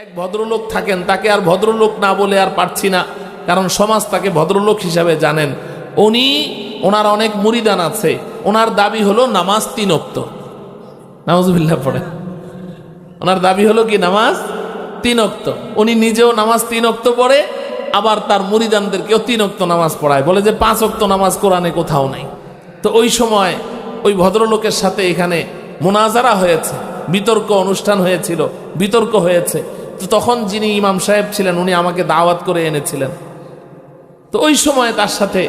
এক ভদ্রলোক থাকেন, তাকে আর ভদ্রলোক না বলে আর পারছি না, কারণ সমাজ তাকে ভদ্রলোক হিসাবে জানেন। ওনার অনেক মুরিদান আছে, ওনার দাবি হলো নামাজ 3 ওয়াক্ত। নাউজুবিল্লাহ পড়ে। ওনার দাবি হলো কি নামাজ 3 ওয়াক্ত। উনি নিজেও নামাজ 3 ওয়াক্ত পড়ে, আবার তার মুরিদানদেরকেও 3 ওয়াক্ত নামাজ পড়ায়। বলে যে 5 ওয়াক্ত নামাজ কোরআনে কোথাও নাই। তো ওই সময় ওই ভদ্রলোকের সাথে এখানে মুনাজারা হয়েছে, বিতর্ক অনুষ্ঠান হয়েছিল, বিতর্ক হয়েছে। তো তখন যিনি ইমাম সাহেব ছিলেন উনি আমাকে দাওয়াত করে এনেছিলেন। তো ওই সময় তার সাথে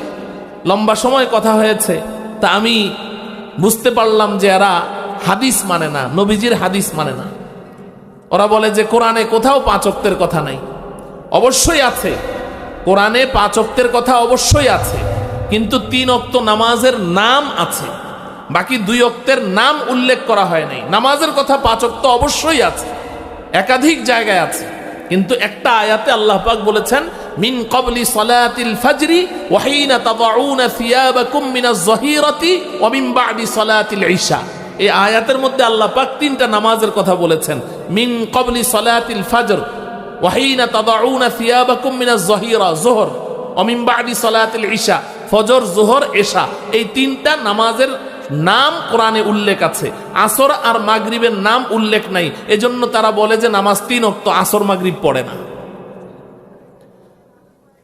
লম্বা সময় কথা হয়েছে। তা আমি বুঝতে পারলাম যে এরা হাদিস মানে না, নবীজির হাদিস মানে না। ওরা বলে যে কোরআনে কোথাও 5 ওয়াক্তের কথা নাই। অবশ্যই আছে, কোরআনে 5 ওয়াক্তের কথা অবশ্যই আছে, কিন্তু 3 ওয়াক্ত নামাজের নাম আছে, বাকি 2 ওয়াক্তের নাম উল্লেখ করা হয় নাই। নামাজের কথা 5 ওয়াক্ত অবশ্যই আছে, একাধিক জায়গায় আছে, কিন্তু একটা আয়াতে আল্লাহ পাক বলেছেন মিন ক্বাবলি সালাতিল ফাজরি ওয়া হিনা তাদাউনা সিয়াবাকুম মিনাজ যাহিরাতি ওয়া মিন বা'দি সালাতিল ইশা। এই আয়াতের মধ্যে আল্লাহ পাক 3টা নামাজের কথা বলেছেন। মিন ক্বাবলি সালাতিল ফাজর ওয়া হিনা তাদাউনা সিয়াবাকুম মিনাজ যাহিরা যোহর ওয়া মিন বা'দি সালাতিল ইশা, ফজর, যোহর, এশা, এই 3টা নামাজের নাম কোরআনে উল্লেখ আছে। আসর আর মাগরিবের নাম উল্লেখ নাই, এজন্য তারা বলে যে নামাজ 3 ওয়াক্ত, আসর মাগরিব পড়ে না।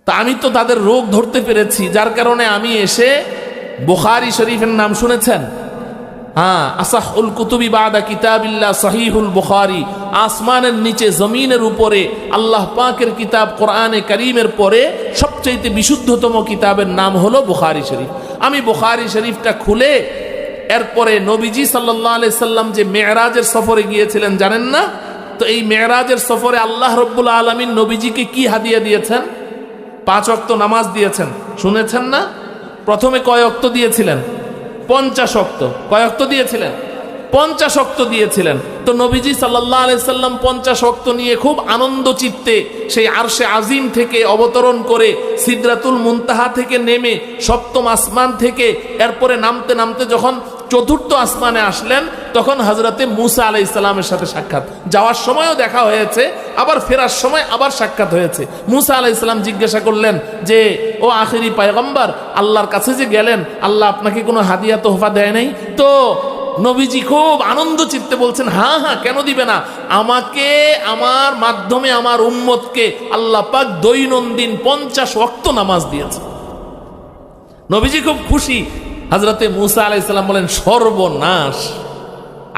তা আমি তো তাদের রোগ ধরতে পেরেছি, যার কারণে আমি এসে বুখারী শরীফের নাম শুনেছেন? হ্যাঁ, আসাহুল কুতুবি বাদা কিতাবিল্লাহ সহিহুল বুখারী। আসমানের নিচে জমিনের উপরে আল্লাহ পাকের কিতাব কোরআনে কারীমের পরে সবচেয়ে বিশুদ্ধতম কিতাবের নাম হলো বুখারী শরীফ। আমি বুখারী শরীফটা খুলে এরপরে নবীজি সাল্লাল্লাহু আলাইহি সাল্লাম যে মেরাজের সফরে গিয়েছিলেন জানেন না? তো এই মেরাজের সফরে আল্লাহ রাব্বুল আলামিন নবীজিকে কি হাদিয়া দিয়েছেন? 5 ওয়াক্ত নামাজ দিয়েছেন, শুনেছেন না? প্রথমে কয় ওয়াক্ত দিয়েছিলেন? 50 ওয়াক্ত। কয় ওয়াক্ত দিয়েছিলেন? 50 ওয়াক্ত দিয়েছিলেন। তো নবীজি সাল্লাল্লাহু আলাইহি সাল্লাম 50 ওয়াক্ত নিয়ে খুব আনন্দ চিত্তে সেই আরশে আজিম থেকে অবতরণ করে সিদরাতুল মুনতাহা থেকে নেমে 7ম আসমান থেকে এরপরে নামতে নামতে যখন 4র্থ আসমানে আসলেন, তখন হযরতে মূসা আলাইহিস সালামের সাথে সাক্ষাৎ। যাওয়ার সময়ও দেখা হয়েছে, আবার ফেরার সময় আবার সাক্ষাৎ হয়েছে। মূসা আলাইহিস সালাম জিজ্ঞাসা করলেন যে ও আখিরি পয়গম্বর, আল্লাহর কাছে যে গেলেন, আল্লাহ আপনাকে কোনো হাদিয়া তোহফা দেয় নাই? তো নবীজি খুব আনন্দ চিত্তে বলছেন হ্যাঁ হ্যাঁ, কেন দিবে না, আমাকে আমার মাধ্যমে আমার উম্মতকে আল্লাহ পাক দৈনন্দিন 50 ওয়াক্ত নামাজ দিয়েছে। নবীজি খুব খুশি। হযরতে মূসা আলাইহিস সালাম বলেন সর্বনাশ,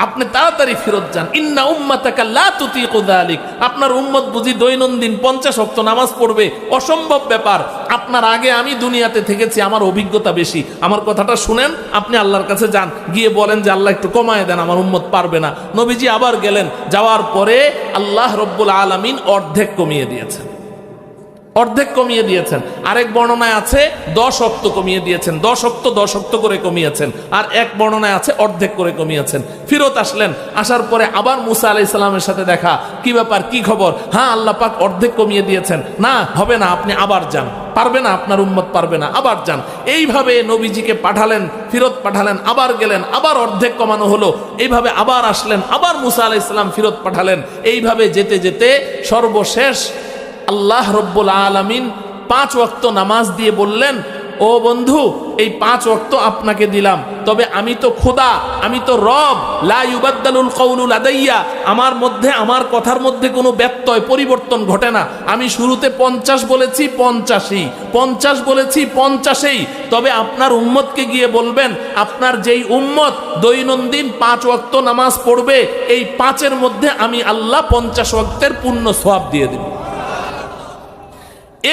আপনি তাড়াতাড়ি ফেরত যান। ইন্না উম্মাতাকা লা তুতিকু যালিক, আপনার উম্মত বুঝি দৈনন্দিন 50 ওয়াক্ত নামাজ পড়বে? অসম্ভব ব্যাপার। আপনার আগে আমি দুনিয়াতে থেকেছি, আমার অভিজ্ঞতা বেশি। আমার কথাটা শুনেন, আপনি আল্লাহর কাছে যান, গিয়ে বলেন যে আল্লাহ একটু কমায় দেন, আমার উম্মত পারবে না। নবীজি আবার গেলেন, যাওয়ার পরে আল্লাহ রব্বুল আলামিন অর্ধেক কমিয়ে দিয়েছেন, অর্ধেক কমিয়ে দিয়েছেন। আরেক বর্ণনায় আছে 10 ওয়াক্ত কমিয়ে দিয়েছেন, 10 ওয়াক্ত 10 ওয়াক্ত করে কমিয়েছেন। আর এক বর্ণনায় আছে অর্ধেক করে কমিয়েছেন। ফিরত আসলেন, আসার পরে আবার মূসা আলাইহিস সালামের সাথে দেখা। কি ব্যাপার, কি খবর? হ্যাঁ, আল্লাহ পাক অর্ধেক কমিয়ে দিয়েছেন। না, হবে না, আপনি আবার যান, পারবে না, আপনার উম্মত পারবে না, আবার যান। এইভাবে নবীজিকে পাঠালেন, ফিরত পাঠালেন, আবার গেলেন, আবার অর্ধেক কমানো হলো। এইভাবে আবার আসলেন, আবার মূসা আলাইহিস সালাম ফিরত পাঠালেন। এইভাবে যেতে যেতে সর্বশেষ আল্লাহ রব্বুল আলামিন 5 ওয়াক্ত নামাজ দিয়ে বললেন, ও বন্ধু, এই 5 ওয়াক্ত আপনাকে দিলাম, তবে আমি তো খোদা, আমি তো রব, লা ইউবাদদালুল কওলু লাদাইয়া, আমার মধ্যে, আমার কথার মধ্যে কোনো ব্যত্যয় পরিবর্তন ঘটে না। আমি শুরুতে 50 বলেছি, 50ই, 50 বলেছি, 50ই। তবে আপনার উম্মতকে গিয়ে বলবেন, আপনার যেই উম্মত দৈনন্দিন 5 ওয়াক্ত নামাজ পড়বে, এই 5-এর মধ্যে আমি আল্লাহ 50 ওয়াক্তের পূর্ণ সওয়াব দিয়ে দেব।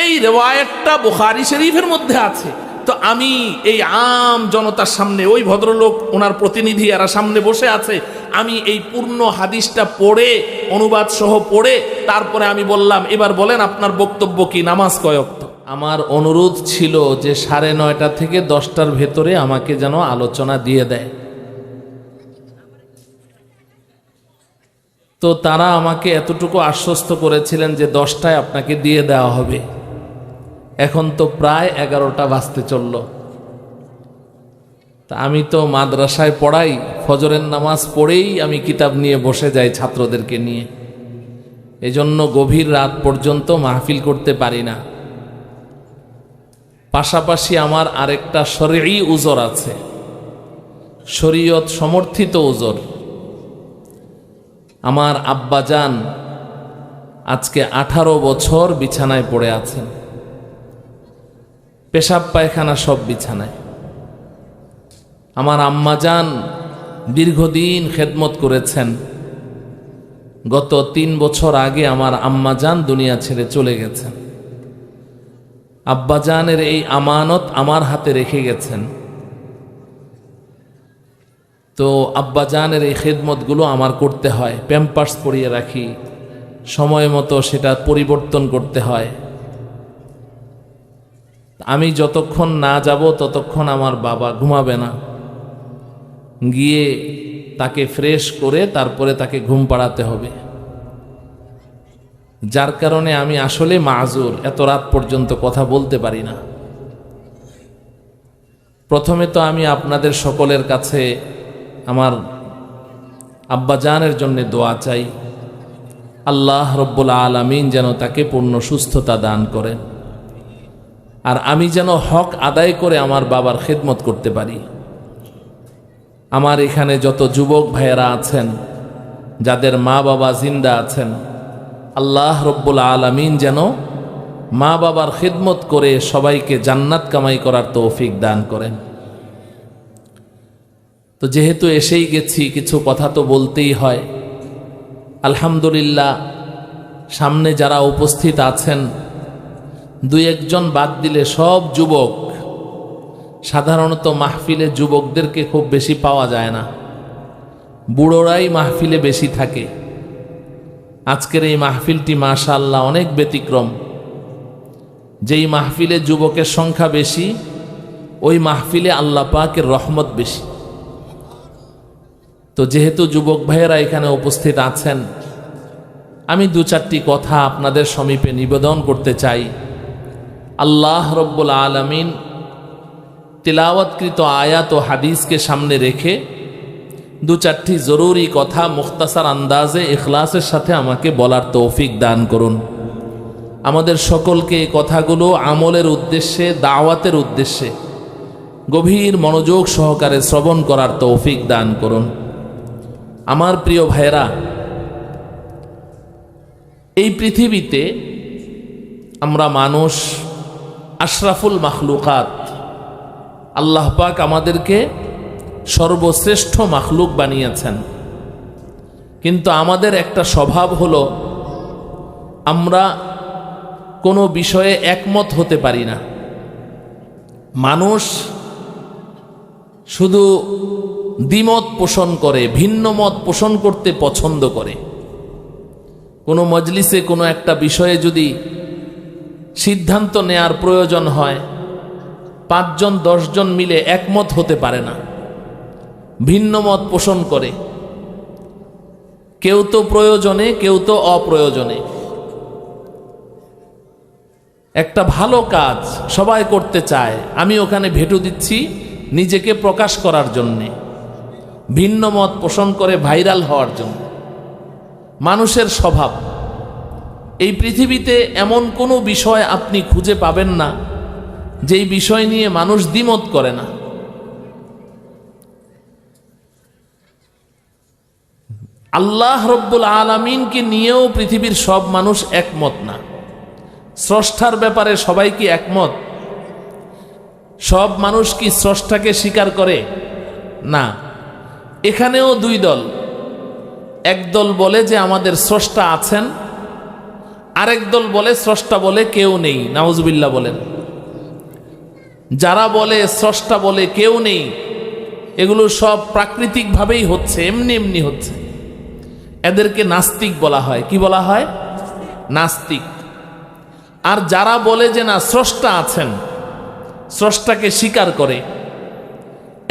এই রিওয়ায়াতটা বুখারী শরীফের মধ্যে আছে। তো আমি এই আম জনতার সামনে, ওই ভদ্রলোক, ওনার প্রতিনিধি, এরা সামনে বসে আছে, আমি এই পূর্ণ হাদিসটা পড়ে, অনুবাদ সহ পড়ে, তারপরে আমি বললাম এবার বলেন আপনার বক্তব্য কি, নামাজ কয় ওয়াক্ত? আমার অনুরোধ ছিল যে 9:30 থেকে 10টার ভেতরে আমাকে যেন আলোচনা দিয়ে দেয়। তো তারা আমাকে এতটুকু আশ্বস্ত করেছিলেন যে 10টায় আপনাকে দিয়ে দেওয়া হবে। এখন তো প্রায় 11টা বাজতে চলল। তা আমি তো মাদ্রাসায় পড়াই, ফজরের নামাজ পড়েই আমি কিতাব নিয়ে বসে যাই ছাত্রদেরকে নিয়ে। এজন্য গভীর রাত পর্যন্ত মাহফিল করতে পারি না। পাশাপাশি আমার আরেকটা শরঈ উযর আছে, শরীয়ত সমর্থিত উযর। আমার আব্বাজান আজকে 18 বছর বিছানায় পড়ে আছেন, পেশাব পায়খানা সব বিছানায়। আমার আম্মাজান দীর্ঘদিন খেদমত করেছেন। গত 3 বছর আগে আমার আম্মাজান দুনিয়া ছেড়ে চলে গেছেন। আব্বাজানের এই আমানত আমার হাতে রেখে গেছেন। তো আব্বাজানের এই খেদমতগুলো আমার করতে হয়। প্যাম্পার্স পরিয়ে রাখি, সময় মতো সেটা পরিবর্তন করতে হয়। আমি যতক্ষণ না যাব ততক্ষণ আমার বাবা ঘুমাবে না। গিয়ে তাকে ফ্রেশ করে তারপরে তাকে ঘুম পাড়াতে হবে। যার কারণে আমি আসলে মাযুর, এত রাত পর্যন্ত কথা বলতে পারি না। প্রথমে তো আমি আপনাদের সকলের কাছে আমার আব্বাজানের জন্য দোয়া চাই। আল্লাহ রব্বুল আলামিন যেন তাকে পূর্ণ সুস্থতা দান করেন, আর আমি যেন হক আদায় করে আমার বাবার খেদমত করতে পারি। আমার এখানে যত যুবক ভাইয়েরা আছেন, যাদের মা বাবা জিন্দা আছেন, আল্লাহ রব্বুল আলামিন যেন মা বাবার খেদমত করে সবাইকে জান্নাত কামাই করার তৌফিক দান করেন। তো যেহেতু এসেই গেছি, কিছু কথা তো বলতেই হয়। আলহামদুলিল্লাহ, সামনে যারা উপস্থিত আছেন 2-1 বাদ দিলে সব যুবক। সাধারণত মাহফিলে যুবকদেরকে খুব বেশি পাওয়া যায় না, বুড়োরাই মাহফিলে বেশি থাকে। আজকের এই মাহফিলটি মাশাআল্লাহ অনেক ব্যতিক্রম। যেই মাহফিলে যুবকের সংখ্যা বেশি, ওই মাহফিলে আল্লাহ পাকের রহমত বেশি। তো যেহেতু যুবক ভাইয়েরা এখানে উপস্থিত আছেন, আমি 2-4টি কথা আপনাদের সমীপে নিবেদন করতে চাই। আল্লাহ রব্বুল আলামিন তিলাওয়াতকৃত আয়াত ও হাদিসকে সামনে রেখে 2-4টি জরুরি কথা মুখতাসার আন্দাজে ইখলাসের সাথে আমাকে বলার তৌফিক দান করুন। আমাদের সকলকে এই কথাগুলো আমলের উদ্দেশ্যে, দাওয়াতের উদ্দেশ্যে গভীর মনোযোগ সহকারে শ্রবণ করার তৌফিক দান করুন। আমার প্রিয় ভাইয়েরা, এই পৃথিবীতে আমরা মানুষ আশরাফুল মাখলুকাত, আল্লাহ পাক আমাদেরকে সর্বশ্রেষ্ঠ মাখলুক বানিয়েছেন। কিন্তু আমাদের একটা স্বভাব হলো, আমরা কোনো বিষয়ে একমত হতে পারি না। মানুষ শুধু দ্বিমত পোষণ করে, ভিন্ন মত পোষণ করতে পছন্দ করে। কোনো মজলিসে কোনো একটা বিষয়ে যদি সিদ্ধান্ত নেয়ার প্রয়োজন হয়, 5-10 জন মিলে একমত হতে পারে না, ভিন্ন মত পোষণ করে। কেউ তো প্রয়োজনে, কেউ তো অপ্রয়োজনে। একটা ভালো কাজ সবাই করতে চায়, আমি ওখানে ভেটো দিচ্ছি নিজেকে প্রকাশ করার জন্যে, ভিন্ন মত পোষণ করে ভাইরাল হওয়ার জন্য। মানুষের স্বভাব। এই পৃথিবীতে এমন কোনো বিষয় আপনি খুঁজে পাবেন না যেই বিষয় নিয়ে মানুষ দ্বিমত করে না। আল্লাহ রব্বুল আলামিনকে নিয়েও পৃথিবীর সব মানুষ একমত না। স্রষ্টার ব্যাপারে সবাই কি একমত? সব মানুষ কি স্রষ্টাকে স্বীকার করে? না। এখানেও 2 দল। এক দল বলে যে আমাদের স্রষ্টা আছেন, আরেক দল বলে স্রষ্টা বলে কেউ নেই। নাউজুবিল্লাহ বলেন। যারা বলে স্রষ্টা বলে কেউ নেই, এগুলো সব প্রাকৃতিকভাবেই হচ্ছে, এমনি এমনি হচ্ছে। এদেরকে নাস্তিক বলা হয়। কি বলা হয়? নাস্তিক। আর যারা বলে যে না স্রষ্টা আছেন, স্রষ্টাকে স্বীকার করে,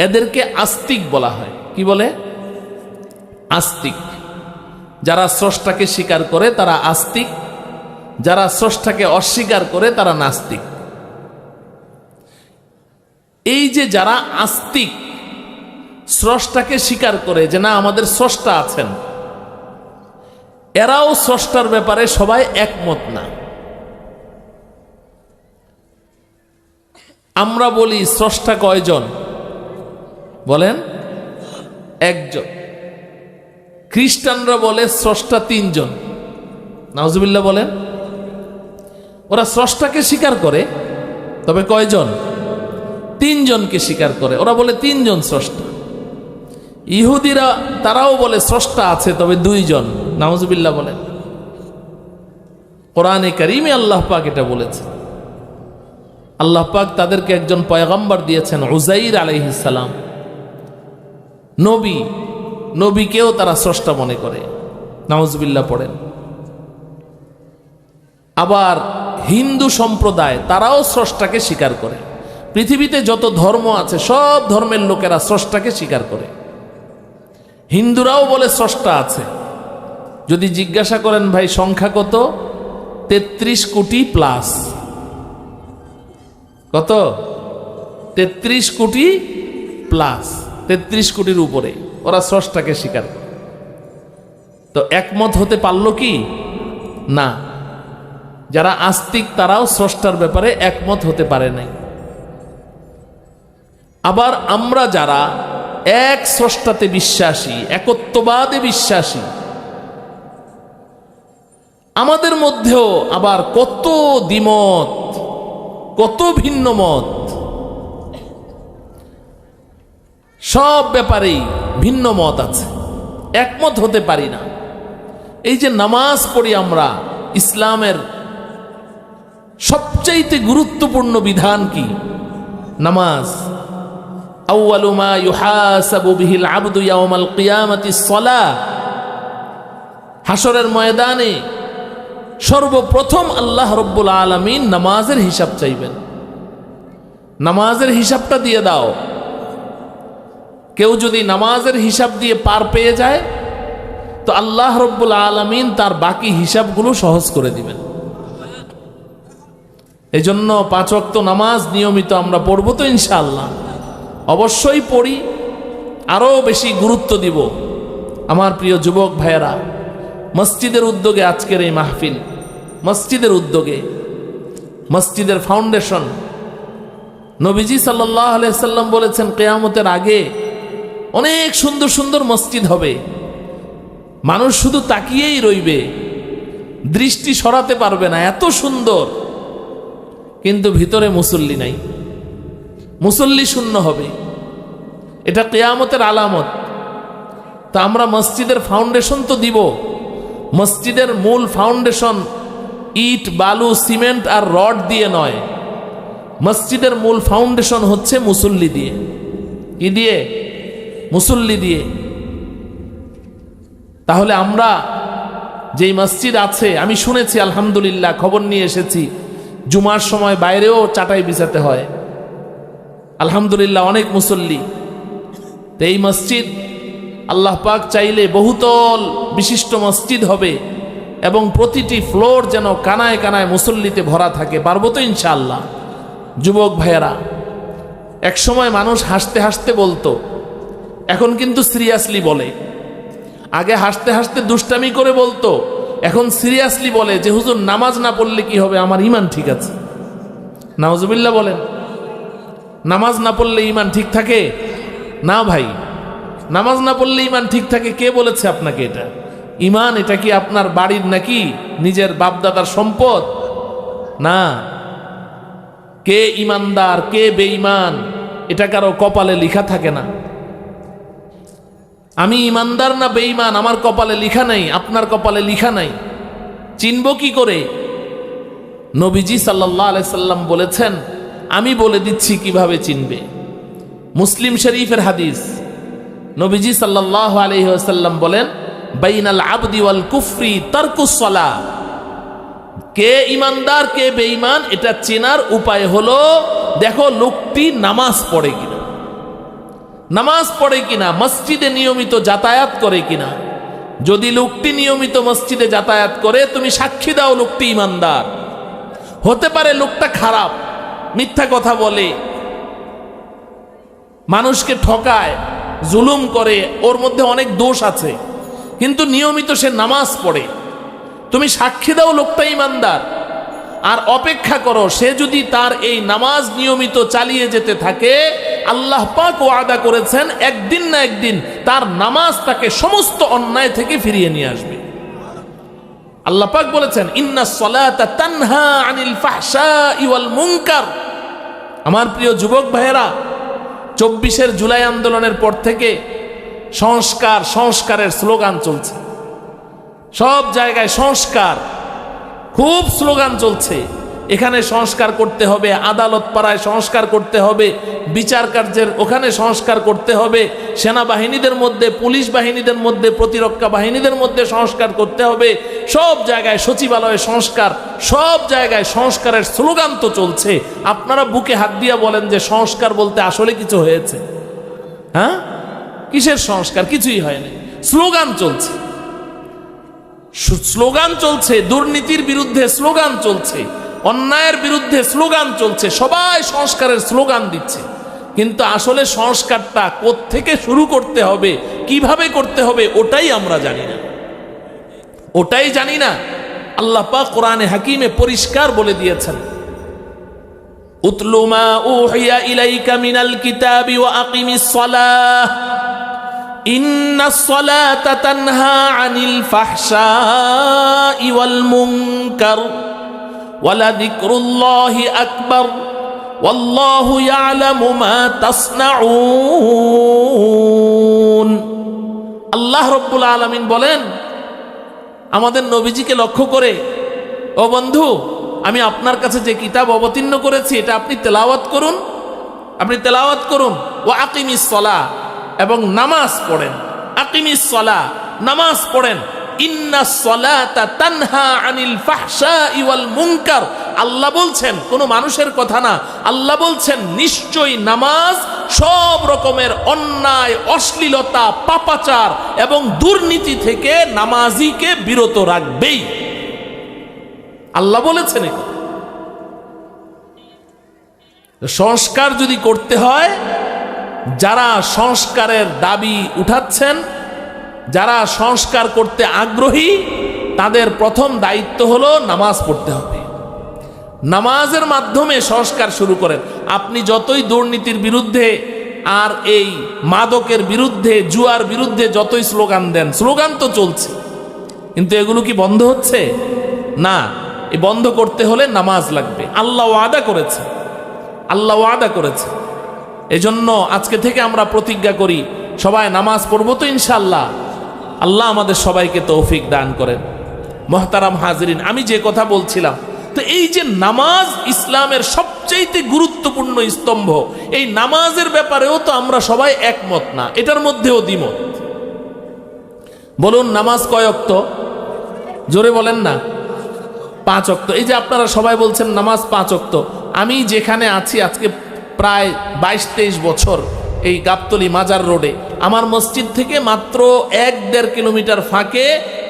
এদেরকে আস্তিক বলা হয়। কি বলে? আস্তিক। যারা স্রষ্টাকে স্বীকার করে তারা আস্তিক, যারা স্রষ্টাকে অস্বীকার করে তারা নাস্তিক। এই যে যারা আস্তিক, স্রষ্টাকে স্বীকার করে যে না আমাদের স্রষ্টা আছেন, এরাও স্রষ্টার ব্যাপারে সবাই একমত না। আমরা বলি স্রষ্টা কয়জন? বলেন, একজন। খ্রিস্টানরা বলে স্রষ্টা তিনজন। নাউজুবিল্লাহ বলেন। ওরা স্রষ্টাকে স্বীকার করে, তবে কয়জন? তিনজনকে স্বীকার করে। ওরা বলে তিনজন স্রষ্টা। ইহুদিরা তারাও বলে স্রষ্টা আছে, তবে দুইজন। নাউজুবিল্লাহ বলেন। কোরআনে কারীমে আল্লাহ পাক এটা বলেছে। আল্লাহ পাক তাদেরকে একজন পয়গম্বর দিয়েছেন, উযাইর আলাইহিস সালাম, নবী। নবীকেও তারা স্রষ্টা মনে করে। নাউজুবিল্লাহ পড়েন। আবার হিন্দু সম্প্রদায় তারাও স্রষ্টাকে স্বীকার করে। পৃথিবীতে যত ধর্ম আছে সব ধর্মের লোকেরা স্রষ্টাকে স্বীকার করে। হিন্দুরাও বলে স্রষ্টা আছে। যদি জিজ্ঞাসা করেন ভাই সংখ্যা কত, 33 কোটি প্লাস। কত? 33 কোটি প্লাস, 33 কোটির উপরে ওরা স্রষ্টাকে স্বীকার করে। তো একমত হতে পারলো কি? না। যারা আস্তিক তারাও স্রষ্টার ব্যাপারে একমত হতে পারে নাই। আবার আমরা যারা এক স্রষ্টাতে বিশ্বাসী, একত্ববাদে বিশ্বাসী, আমাদের মধ্যেও আবার কত দ্বিমত, কত ভিন্ন মত, সব ব্যাপারেই ভিন্ন মত আছে, একমত হতে পারি না। এই যে নামাজ পড়ি আমরা, ইসলামের সবচাইতে গুরুত্বপূর্ণ বিধান কি? নামাজ। আউয়ালু মা ইউহাসাবু বিহিল আবদু ইয়াউমাল কিয়ামাতিস সালাহ। হাসরের ময়দানে সর্বপ্রথম আল্লাহ রব্বুল আলামিন নামাজের হিসাব চাইবেন। নামাজের হিসাবটা দিয়ে দাও। কেউ যদি নামাজের হিসাব দিয়ে পার পেয়ে যায় তো আল্লাহ রব্বুল আলামিন তার বাকি হিসাবগুলো সহজ করে দিবেন। এই জন্য 5 ওয়াক্ত নামাজ নিয়মিত আমরা পড়বো তো ইনশাআল্লাহ, অবশ্যই পড়ি, আরো বেশি গুরুত্ব দিব। আমার প্রিয় যুবক ভাইয়েরা, মসজিদের উদ্যোগে আজকের এই মাহফিল, মসজিদের উদ্যোগে, মসজিদের ফাউন্ডেশন। নবীজি সাল্লাল্লাহু আলাইহি সাল্লাম বলেছেন কিয়ামতের আগে অনেক সুন্দর সুন্দর মসজিদ হবে, মানুষ শুধু তাকিয়েই রইবে, দৃষ্টি সরাতে পারবে না, এত সুন্দর, কিন্তু ভিতরে মুসল্লি নাই, মুসল্লি শূন্য হবে। এটা কিয়ামতের আলামত। তা আমরা মসজিদের ফাউন্ডেশন তো দিব। মসজিদের মূল ফাউন্ডেশন ইট, বালু, সিমেন্ট আর রড দিয়ে নয়। মসজিদের মূল ফাউন্ডেশন হচ্ছে মুসল্লি দিয়ে। কি দিয়ে? মুসল্লি দিয়ে। তাহলে আমরা যেই মসজিদ আছে, আমি শুনেছি আলহামদুলিল্লাহ, খবর নিয়ে এসেছি, জুমার সময় বাইরেও চাটাই বিছাতে হয়। আলহামদুলিল্লাহ অনেক মুসল্লি। তো এই মসজিদ আল্লাহ পাক চাইলে বহুতল বিশিষ্ট মসজিদ হবে এবং প্রতিটি ফ্লোর যেন কানায় কানায় মুসল্লিতে ভরা থাকে। পারবো তো ইনশাআল্লাহ? যুবক ভাইয়েরা, এক সময় মানুষ হাসতে হাসতে বলতো, এখন কিন্তু সিরিয়াসলি বলে। আগে হাসতে হাসতে দুষ্টামি করে বলতো, এখন সিরিয়াসলি বলে যে হুজুর নামাজ না পড়লে কি হবে, আমার ঈমান ঠিক আছে। নাউজুবিল্লাহ বলেন। নামাজ না পড়লে ঈমান ঠিক থাকে না ভাই। নামাজ না পড়লে ঈমান ঠিক থাকে কে বলেছে আপনাকে? এটা ঈমান, এটা কি আপনার বাড়ির নাকি নিজের বাপদাদার সম্পদ? না। কে ঈমানদার কে বেঈমান এটা কারো কপালে লেখা থাকে না। আমি ঈমানদার না বেঈমান আমার কপালে লেখা নাই, আপনার কপালে লেখা নাই। চিনব কি করে? নবীজি সাল্লাল্লাহু আলাইহি সাল্লাম বলেছেন, আমি বলে দিচ্ছি কিভাবে চিনবে। মুসলিম শরীফের হাদিস, নবীজি সাল্লাল্লাহু আলাইহি ওয়াসাল্লাম বলেন, বাইনাল আবদি ওয়াল কুফরি তারকুস সালাহ। কে ঈমানদার কে বেঈমান এটা চেনার উপায় হলো, দেখো লোকটি নামাজ পড়ে কিনা, নামাজ পড়ে কিনা, মসজিদে নিয়মিত যাতায়াত করে কিনা। যদি লোকটি নিয়মিত মসজিদে যাতায়াত করে, তুমি সাক্ষী দাও লোকটি ঈমানদার। হতে পারে লোকটা খারাপ, মিথ্যা কথা বলে, মানুষকে ঠকায়, জুলুম করে, ওর মধ্যে অনেক দোষ আছে, কিন্তু নিয়মিত সে নামাজ পড়ে, তুমি সাক্ষী দাও লোকটা ইমানদার, আর অপেক্ষা করো সে যদি তার এই নামাজ নিয়মিত চালিয়ে যেতে থাকে, আল্লাহ পাক ওয়াদা করেছেন একদিন না একদিন তার নামাজ তাকে সমস্ত অন্যায় থেকে ফিরিয়ে নিয়ে আসবে। আল্লাহ পাক বলেছেন ইন্নাস সালাতা তানহা আনিল ফাহশাই ওয়াল মুনকার। আমার প্রিয় যুবক ভাইয়েরা, 24 জুলাই আন্দোলনের পর থেকে সংস্কারের স্লোগান চলছে, সব জায়গায় সংস্কার, খুব স্লোগান চলছে। এখানে সংস্কার করতে হবে, আদালত পাড়ায় সংস্কার করতে হবে, বিচার কার্যের ওখানে সংস্কার করতে হবে, সেনাবাহিনীদের মধ্যে, পুলিশ বাহিনীদের মধ্যে, প্রতিরক্ষা বাহিনীদের মধ্যে সংস্কার করতে হবে, সব জায়গায় সচিবালয়ে সংস্কার, সব জায়গায় সংস্কারের স্লোগান তো চলছে। আপনারা বুকে হাত দিয়া বলেন যে সংস্কার বলতে আসলে কিছু হয়েছে? হ্যাঁ, কিসের সংস্কার? কিছুই হয়নি, স্লোগান চলছে, স্লোগান চলছে, দুর্নীতির বিরুদ্ধে স্লোগান চলছে, অন্যায়ের বিরুদ্ধে স্লোগান চলছে, সবাই সংস্কারের স্লোগান দিচ্ছে। কিন্তু আসলে সংস্কারটা কোত্থেকে শুরু করতে হবে, কিভাবে করতে হবে, ওটাই আমরা জানি না, ওটাই জানি না। আল্লাহ পাক কোরআনে হাকিমে পরিষ্কার বলে দিয়েছেন, উতলু মা উহিয়া ইলাইকা মিনাল কিতাবি ওয়া আকিমিস সালাহ ইন্নাস সালাতা তানহা আনিল ফাহশাই ওয়াল মুনকার ওয়ালাযিকরুল্লাহি আকবার ওয়াল্লাহু ইয়ালামু মা তাসনাউন। আল্লাহ রাব্বুল আলামিন বলেন আমাদের নবীজিকে লক্ষ্য করে, ও বন্ধু, আমি আপনার কাছে যে কিতাব অবতীর্ণ করেছি এটা আপনি তেলাওয়াত করুন, আপনি তেলাওয়াত করুন। ওয়া আকিমিস সালাহ, এবং নামাজ পড়েন। আকিমিস সালাহ, নামাজ পড়েন। ইন্নাস সালাতা তানহা আনিল ফাহশাই ওয়াল মুনকার। আল্লাহ বলছেন, কোনো মানুষের কথা না, আল্লাহ বলছেন নিশ্চয়ই নামাজ সব রকমের অন্যায়, অশ্লীলতা, পাপাচার এবং দুর্নীতি থেকে নামাজিকে বিরত রাখবেই। আল্লাহ বলেছেন। সংস্কার যদি করতে হয়, যারা সংস্কারের দাবি উঠাচ্ছেন, যারা সংস্কার করতে আগ্রহী, তাদের প্রথম দায়িত্ব হলো নামাজ পড়তে হবে। নামাজের মাধ্যমে সংস্কার শুরু করেন। আপনি যতই দুর্নীতির বিরুদ্ধে আর এই মাদকের বিরুদ্ধে, জুয়ার বিরুদ্ধে যতই স্লোগান দেন, স্লোগান তো চলছে, কিন্তু এগুলো কি বন্ধ হচ্ছে? না, এই বন্ধ করতে হলে নামাজ লাগবে। আল্লাহ ওয়াদা করেছে, আল্লাহ ওয়াদা করেছে। এজন্য আজকে থেকে আমরা প্রতিজ্ঞা করি, সবাই নামাজ পড়বো তো ইনশাআল্লাহ। আল্লাহ আমাদের সবাইকে তৌফিক দান করেন। মুহতারাম হাজিরিন, আমি যে কথা বলছিলাম, তো এই যে নামাজ ইসলামের সবচেয়ে গুরুত্বপূর্ণ স্তম্ভ, এই নামাজের ব্যাপারেও তো আমরা সবাই একমত না, এটার মধ্যেও দ্বিমত। বলুন নামাজ কয় ওয়াক্ত? জোরে বলেন না। 5 ওয়াক্ত। এই যে আপনারা সবাই বলছেন নামাজ 5 ওয়াক্ত, আমি যেখানে আছি আজকে প্রায় 22-23 বছর এই গাবতলী মাজার রোডে, আমার মসজিদ থেকে মাত্র 1-1.5 কিলোমিটার ফাঁকে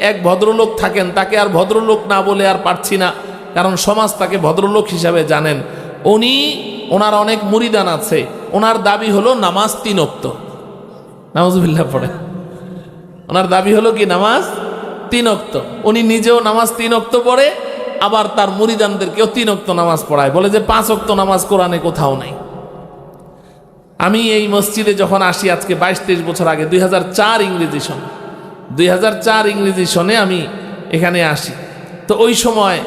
এক ভদ্রলোক থাকেন। তাকে আর ভদ্রলোক না বলে আর পারছি না, কারণ সমাজ তাকে ভদ্রলোক হিসাবে জানেন। ওনার অনেক মুরিদান আছে, ওনার দাবি হলো নামাজ 3 ওয়াক্ত। নাউজুবিল্লাহ পড়ে। ওনার দাবি হলো কি? নামাজ 3 ওয়াক্ত। উনি নিজেও নামাজ 3 ওয়াক্ত পড়ে, আবার তার মুরিদানদেরকেও 3 ওয়াক্ত নামাজ পড়ায়। বলে যে 5 ওয়াক্ত নামাজ কোরআনে কোথাও নাই। আমি এই মসজিদে যখন আসি আজকে 22-23 বছর আগে, 2004 ইংরেজি সনে আমি এখানে আসি। তো ওই সময়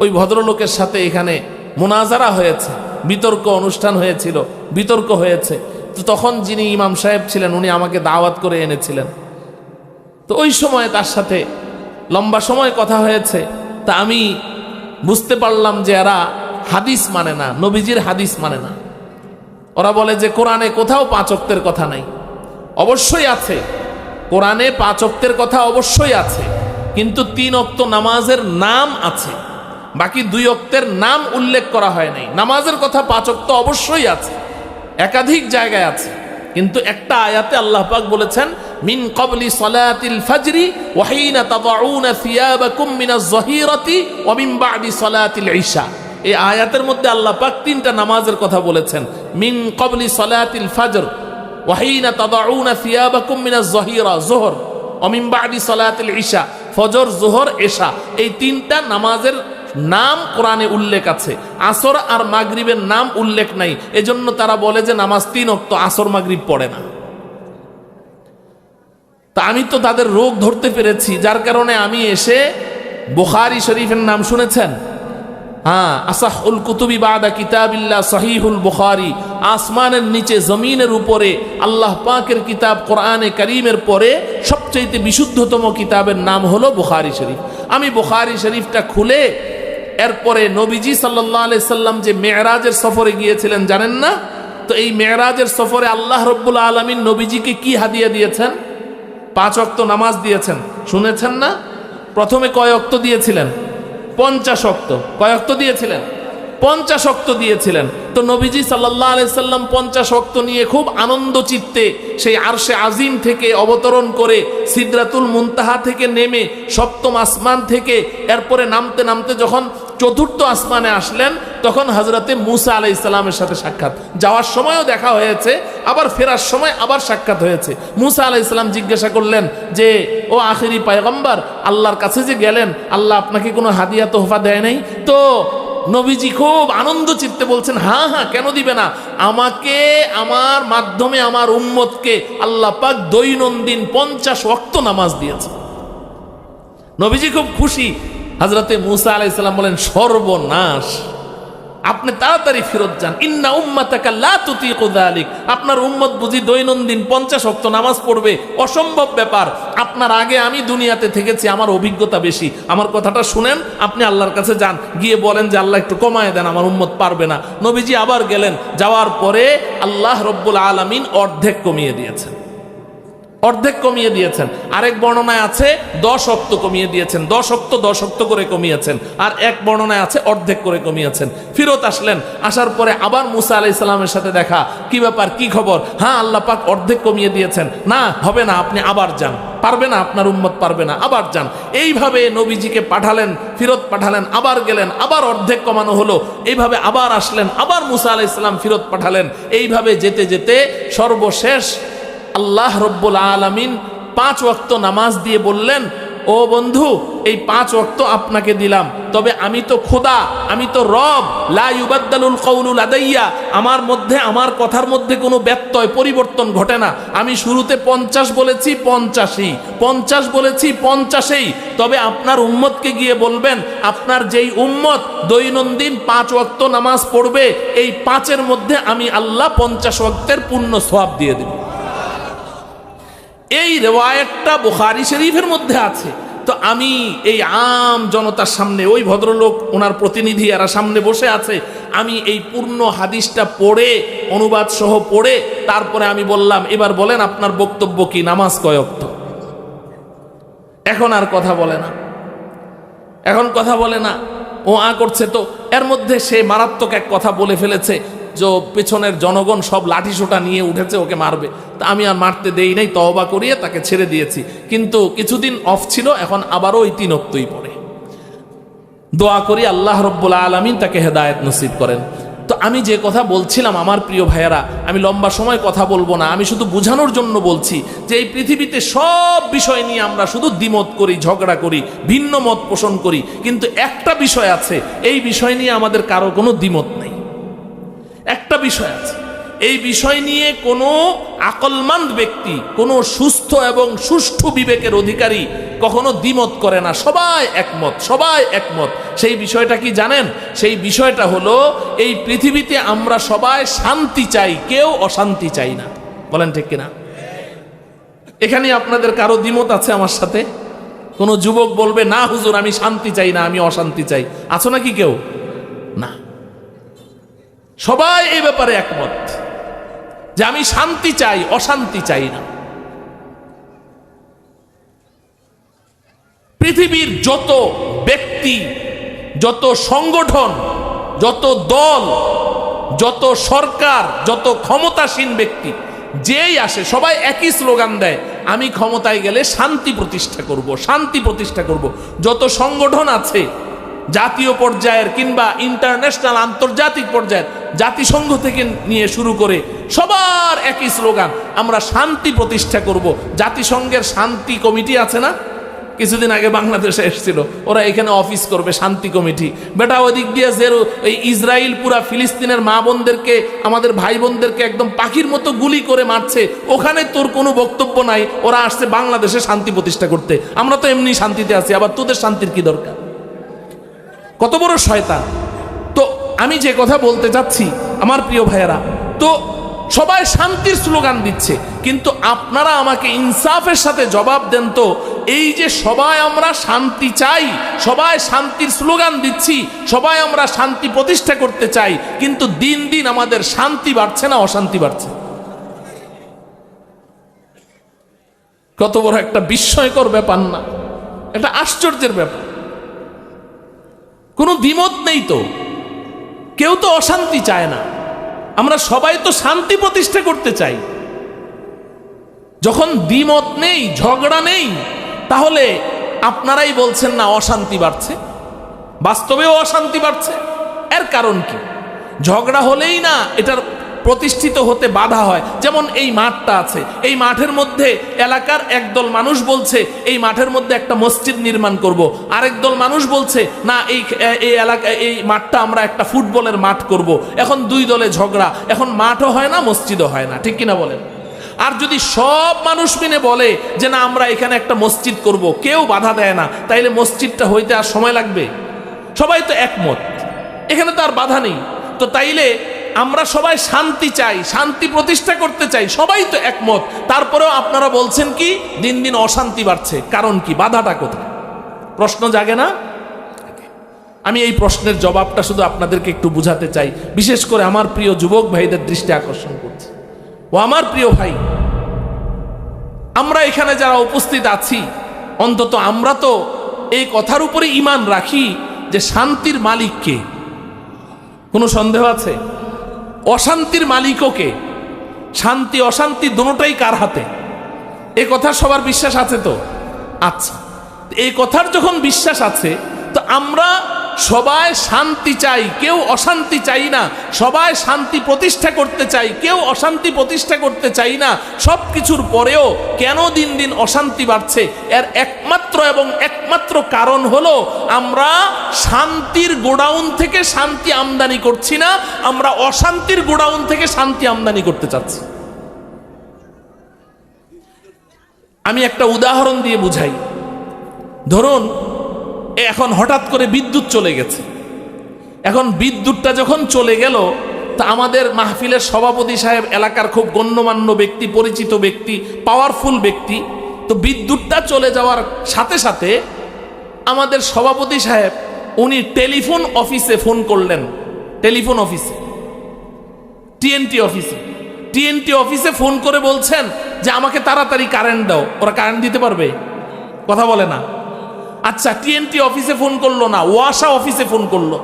ওই ভদ্রলোকের সাথে এখানে মুনাজারা হয়েছে, বিতর্ক অনুষ্ঠান হয়েছিল, বিতর্ক হয়েছে। তো তখন যিনি ইমাম সাহেব ছিলেন উনি আমাকে দাওয়াত করে এনেছিলেন। তো ওই সময় তার সাথে লম্বা সময় কথা হয়েছে। তা আমি বুঝতে পারলাম যে এরা হাদিস মানে না, নবীজির হাদিস মানে না। ওরা বলে যে কোরআনে কোথাও 5 ওয়াক্তের কথা নাই। অবশ্যই আছে, কোরআনে 5 ওয়াক্তের কথা অবশ্যই আছে, কিন্তু 3 ওয়াক্ত নামাজের নাম আছে, বাকি 2 ওয়াক্তের নাম উল্লেখ করা হয় নাই। নামাজের কথা 5 ওয়াক্ত অবশ্যই আছে, একাধিক জায়গায় আছে, কিন্তু একটা আয়াতে আল্লাহ পাক বলেছেন মিন ক্বাবলি সালাতিল ফাজরি ওয়া হিনা তাদাউনা সিয়াবাকুম মিনাজ যাহিরাতি ওয়া মিন বা'দি সালাতিল ইশা। এই আয়াতের মধ্যে আল্লাহ পাক 3টা নামাজের কথা বলেছেন। মিন ক্বাবলি সালাতিল ফাজর ওয়া হিনা তাদাউনা সিয়াবাকুম মিনাজ যাহিরা যোহর ওয়া মিন বা'দি সালাতিল ইশা। ফজর, জোহর, এশা, এই তিনটা নামাজের নাম কোরআনে উল্লেখ আছে। আসর আর মাগরিবের নাম উল্লেখ নাই, এজন্য তারা বলে যে নামাজ 3 ওয়াক্ত, আসর মাগরিব পড়ে না। তা আমি তো তাদের রোগ ধরতে পেরেছি, যার কারণে আমি এসে বুখারী শরীফের নাম শুনেছেন? হ্যাঁ, আসাহুল কুতুবি বাদা কিতাবিল্লাহ সহিহুল বুখারী। আসমানের নিচে জমিনের উপরে আল্লাহ পাকের কিতাব কোরআনে কারীমের পরে সবচেয়ে বিশুদ্ধতম কিতাবের নাম হলো বুখারী শরীফ। আমি বুখারী শরীফটা খুলে এরপরে নবীজি সাল্লাল্লাহু আলাইহি সাল্লাম যে মেরাজের সফরে গিয়েছিলেন জানেন না? তো এই মেরাজের সফরে আল্লাহ রাব্বুল আলামিন নবীজিকে কি হাদিয়া দিয়েছেন? 5 ওয়াক্ত নামাজ দিয়েছেন, শুনেছেন না? প্রথমে কয় ওয়াক্ত দিয়েছিলেন? 50 ওয়াক্ত। কয় ওয়াক্ত দিয়েছিলেন? 50 ওয়াক্ত দিয়েছিলেন। তো নবীজি সাল্লাল্লাহু আলাইহি সাল্লাম 50 ওয়াক্ত নিয়ে খুব আনন্দ চিত্তে সেই আরশে আজিম থেকে অবতরণ করে সিদরাতুল মুনতাহা থেকে নেমে 7ম আসমান থেকে এরপরে নামতে নামতে যখন 4র্থ আসমানে আসলেন, তখন হযরতে মূসা আলাইহিস সালামের সাথে সাক্ষাৎ। যাওয়ার সময়ও দেখা হয়েছে, আবার ফেরার সময় আবার সাক্ষাৎ হয়েছে। মূসা আলাইহিস সালাম জিজ্ঞাসা করলেন যে, ও আখিরি পয়গম্বর, আল্লাহর কাছে যে গেলেন, আল্লাহ আপনাকে কোনো হাদিয়া তোহফা দেয় নাই? তো নবীজি খুব আনন্দ চিত্তে বলছেন, হ্যাঁ হ্যাঁ, কেন দিবে না, আমাকে আমার মাধ্যমে আমার উম্মতকে আল্লাহ পাক দৈনন্দিন 50 ওয়াক্ত নামাজ দিয়েছে। নবীজি খুব খুশি। হযরতে মূসা আলাইহিস সালাম বলেন, সর্বনাশ, আপনি তাড়াতাড়ি ফেরত যান। ইন্না উম্মাতাকা লা তুতিকু যালিক, আপনার উম্মত বুঝি দৈনন্দিন 50 ওয়াক্ত নামাজ পড়বে? অসম্ভব ব্যাপার। আপনার আগে আমি দুনিয়াতে থেকেছি, আমার অভিজ্ঞতা বেশি। আমার কথাটা শুনেন, আপনি আল্লাহর কাছে যান, গিয়ে বলেন যে আল্লাহ একটু কমায় দেন, আমার উম্মত পারবে না। নবীজি আবার গেলেন, যাওয়ার পরে আল্লাহ রব্বুল আলামিন অর্ধেক কমিয়ে দিয়েছেন, অর্ধেক কমিয়ে দিয়েছেন। আরেক বর্ণনায় আছে 10 ওয়াক্ত কমিয়ে দিয়েছেন, 10 ওয়াক্ত 10 ওয়াক্ত করে কমিয়েছেন। আর এক বর্ণনায় আছে অর্ধেক করে কমিয়েছেন। ফিরত আসলেন, আসার পরে আবার মূসা আলাইহিস সালামের সাথে দেখা, কি ব্যাপার, কি খবর? হ্যাঁ, আল্লাহ পাক অর্ধেক কমিয়ে দিয়েছেন। না, হবে না, আপনি আবার যান, পারবে না, আপনার উম্মত পারবে না, আবার যান। এইভাবে নবীজিকে পাঠালেন, ফিরত পাঠালেন, আবার গেলেন, আবার অর্ধেক কমানো হলো। এইভাবে আবার আসলেন, আবার মূসা আলাইহিস সালাম ফিরত পাঠালেন। এইভাবে যেতে যেতে সর্বশেষ আল্লাহ রব্বুল আলামিন 5 ওয়াক্ত নামাজ দিয়ে বললেন, ও বন্ধু, এই 5 ওয়াক্ত আপনাকে দিলাম, তবে আমি তো খোদা, আমি তো রব, লা ইউবাদদালুল কওলু লাদাইয়া, আমার মধ্যে, আমার কথার মধ্যে কোনো ব্যত্যয় পরিবর্তন ঘটে না। আমি শুরুতে 50 বলেছি, 50ই, 50 বলেছি, 50ই। তবে আপনার উম্মতকে গিয়ে বলবেন, আপনার যেই উম্মত দৈনন্দিন 5 ওয়াক্ত নামাজ পড়বে, এই 5-এর মধ্যে আমি আল্লাহ 50 ওয়াক্তের পূর্ণ সওয়াব দিয়ে দেব। এই রিওয়ায়াতটা বুখারী শরীফের মধ্যে আছে। তো আমি এই আম জনতার সামনে, ওই ভদ্রলোক, ওনার প্রতিনিধি, এরা সামনে বসে আছে, আমি এই পূর্ণ হাদিসটা পড়ে, অনুবাদ সহ পড়ে, তারপরে আমি বললাম, এবার বলেন আপনার বক্তব্য কি, নামাজ কয় ওয়াক্ত? এখন আর কথা বলে না, এখন কথা বলে না, ও করছে। তো এর মধ্যে সে মারাত্মক এক কথা বলে ফেলেছে, যে পেছনের জনগণ সব লাঠি সোটা নিয়ে উঠেছে, ওকে মারবে। তা আমি আর মারতে দেই নাই, তওবা করিয়ে তাকে ছেড়ে দিয়েছি। কিন্তু কিছুদিন অফ ছিল, এখন আবারও ওই 3 ওয়াক্তই পড়ে। দোয়া করি আল্লাহ রব্বুল আলামিন তাকে হেদায়েত নসিব করেন। তো আমি যে কথা বলছিলাম, আমার প্রিয় ভাইয়েরা, আমি লম্বা সময় কথা বলবো না, আমি শুধু বোঝানোর জন্য বলছি যে এই পৃথিবীতে সব বিষয় নিয়ে আমরা শুধু দ্বিমত করি, ঝগড়া করি, ভিন্ন মত পোষণ করি, কিন্তু একটা বিষয় আছে, এই বিষয় নিয়ে আমাদের কারো কোনো দ্বিমত নেই। একটা বিষয় আছে, এই বিষয় নিয়ে কোনো আকলমন্দ ব্যক্তি, কোনো সুস্থ এবং সুষ্ঠু বিবেকের অধিকারী কখনো দ্বিমত করে না, সবাই একমত, সবাই একমত। সেই বিষয়টা কি জানেন? সেই বিষয়টা হলো, এই পৃথিবীতে আমরা সবাই শান্তি চাই, কেউ অশান্তি চাই না। বলেন ঠিক কিনা? এখানে আপনাদের কারো দ্বিমত আছে আমার সাথে? কোনো যুবক বলবে, না হুজুর, আমি শান্তি চাই না, আমি অশান্তি চাই, আছো নাকি কেউ? না, সবাই এই ব্যাপারে একমত যে আমি শান্তি চাই, অশান্তি চাই না। পৃথিবীর যত ব্যক্তি, যত সংগঠন, যত দল, যত সরকার, যত ক্ষমতাসীন ব্যক্তি যেই আসে, সবাই একই স্লোগান দেয়, আমি ক্ষমতায় গেলে শান্তি প্রতিষ্ঠা করব, শান্তি প্রতিষ্ঠা করব। যত সংগঠন আছে জাতীয় পর্যায়ের কিংবা ইন্টারন্যাশনাল, আন্তর্জাতিক পর্যায়ের, জাতিসংঘ থেকে নিয়ে শুরু করে সবার একই স্লোগান, আমরা শান্তি প্রতিষ্ঠা করব। জাতিসংঘের শান্তি কমিটি আছে না? কিছুদিন আগে বাংলাদেশে এসেছিল, ওরা এখানে অফিস করবে, শান্তি কমিটি। বেটা ওদিক দিয়ে যে এই ইসরায়েল পুরা ফিলিস্তিনের মা বোনদেরকে, আমাদের ভাই বোনদেরকে একদম পাখির মতো গুলি করে মারছে, ওখানে তোর কোনো বক্তব্য নাই। ওরা আসছে বাংলাদেশে শান্তি প্রতিষ্ঠা করতে। আমরা তো এমনি শান্তিতে আছি, আবার তোদের শান্তির কি দরকার? কত বড় শয়তান! তো আমি যে কথা বলতে চাচ্ছি আমার প্রিয় ভাইয়েরা, তো সবাই শান্তির স্লোগান দিচ্ছে, কিন্তু আপনারা আমাকে ইনসাফের সাথে জবাব দেন তো, এই যে সবাই আমরা শান্তি চাই, সবাই শান্তির স্লোগান দিচ্ছি, সবাই আমরা শান্তি প্রতিষ্ঠা করতে চাই, কিন্তু দিন দিন আমাদের শান্তি বাড়ছে না অশান্তি বাড়ছে? কত বড় একটা বিস্ময়কর ব্যাপার না? একটা আশ্চর্যের ব্যাপার। কোনো দ্বিমত নেই তো, কেউ তো অশান্তি চায় না, আমরা সবাই তো শান্তি প্রতিষ্ঠা করতে চাই। যখন দ্বিমত নেই, ঝগড়া নেই, তাহলে আপনারাই বলছেন না অশান্তি বাড়ছে। বাস্তবেও অশান্তি বাড়ছে। এর কারণ কি? ঝগড়া হলেই না এটার প্রতিষ্ঠিত হতে বাধা হয়। যেমন এই মাঠটা আছে, এই মাঠের মধ্যে এলাকার একদল মানুষ বলছে এই মাঠের মধ্যে একটা মসজিদ নির্মাণ করব, আরেক দল মানুষ বলছে না এই এলাকা, এই মাঠটা আমরা একটা ফুটবলের মাঠ করব। এখন দুই দলে ঝগড়া, এখন মাঠও হয় না মসজিদও হয় না, ঠিক কিনা বলেন? আর যদি সব মানুষ মিলে বলে যে না আমরা এখানে একটা মসজিদ করব, কেউ বাধা দেয় না, তাইলে মসজিদটা হইতে আর সময় লাগবে? সবাই তো একমত, এখানে তো আর বাধা নেই। তো তাইলে আমরা সবাই শান্তি চাই, শান্তি প্রতিষ্ঠা করতে চাই, সবাই তো একমত, তারপরেও আপনারা বলছেন কি দিন দিন অশান্তি বাড়ছে। কারণ কি? বাধাটা কোথায়? প্রশ্ন জাগে না? আমি এই প্রশ্নের জবাবটা শুধু আপনাদেরকে একটু বুঝাতে চাই, বিশেষ করে আমার প্রিয় যুবক ভাইদের দৃষ্টি আকর্ষণ করছি। ও আমার প্রিয় ভাই, আমরা এখানে যারা উপস্থিত আছি, অন্তত আমরা তো এই কথার উপরে ঈমান রাখি যে শান্তির মালিক কে? কোনো সন্দেহ আছে? অশান্তির মালিকও কে? শান্তি অশান্তি দুটোটাই কার হাতে? এই কথা সবার বিশ্বাস আছে তো? আচ্ছা, এই কথার যখন বিশ্বাস আছে, তো আমরা সবাই শান্তি চাই, কেউ অশান্তি চাই না, সবাই শান্তি প্রতিষ্ঠা করতে চাই, কেউ অশান্তি প্রতিষ্ঠা করতে চাই না। সব কিছুর পরেও কেন দিন দিন অশান্তি বাড়ছে? এর একমাত্র এবং একমাত্র কারণ হলো আমরা শান্তির গোডাউন থেকে শান্তি আমদানি করছি না, আমরা অশান্তির গোডাউন থেকে শান্তি আমদানি করতে চাচ্ছি। আমি একটা উদাহরণ দিয়ে বুঝাই। ধরুন এখন হঠাৎ করে বিদ্যুৎ চলে গেছে। এখন বিদ্যুৎটা যখন চলে গেল, তা আমাদের মাহফিলের সভাপতি সাহেব এলাকার খুব গণ্যমান্য ব্যক্তি, পরিচিত ব্যক্তি, পাওয়ারফুল ব্যক্তি। তো বিদ্যুৎটা চলে যাওয়ার সাথে সাথে আমাদের সভাপতি সাহেব উনি টেলিফোন অফিসে ফোন করলেন, টেলিফোন অফিসে, টিএনটি অফিসে ফোন করে বলছেন যে আমাকে তাড়াতাড়ি কারেন্ট দাও। ওরা কারেন্ট দিতে পারবে? কথা বলে না। আচ্ছা, টিএনটি অফিসে ফোন করলো না, ওয়াসা অফিসে ফোন করলো।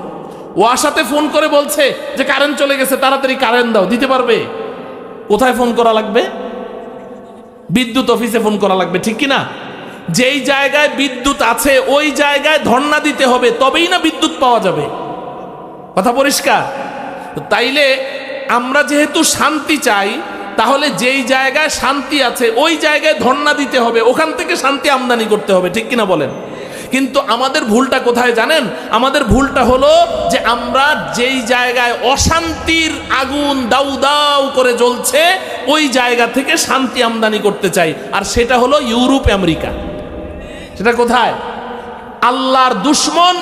ওয়াসাতে ফোন করে বলছে যে কারেন্ট চলে গেছে, তাড়াতাড়ি কারেন্ট দাও। দিতে পারবে? কোথায় ফোন করা লাগবে? বিদ্যুৎ অফিসে ফোন করা লাগবে, ঠিক কিনা? যেই জায়গায় বিদ্যুৎ আছে ওই জায়গায় ধর্ণা দিতে হবে, তবেই না বিদ্যুৎ পাওয়া যাবে। কথা পরিষ্কার? তাইলে আমরা যেহেতু শান্তি চাই, তাহলে যেই জায়গায় শান্তি আছে ওই জায়গায় ধর্ণা দিতে হবে, ওখান থেকে শান্তি আমদানি করতে হবে, ঠিক কিনা বলেন? কিন্তু আমাদের ভুলটা কোথায় জানেন? আমাদের ভুলটা হলো যে আমরা যেই জায়গায় অশান্তির আগুন দাউ দাউ করে জ্বলছে ওই জায়গা থেকে শান্তি আমদানি করতে চাই, আর সেটা হলো ইউরোপ আমেরিকা। সেটা কোথায়? আল্লাহর দুশ্মন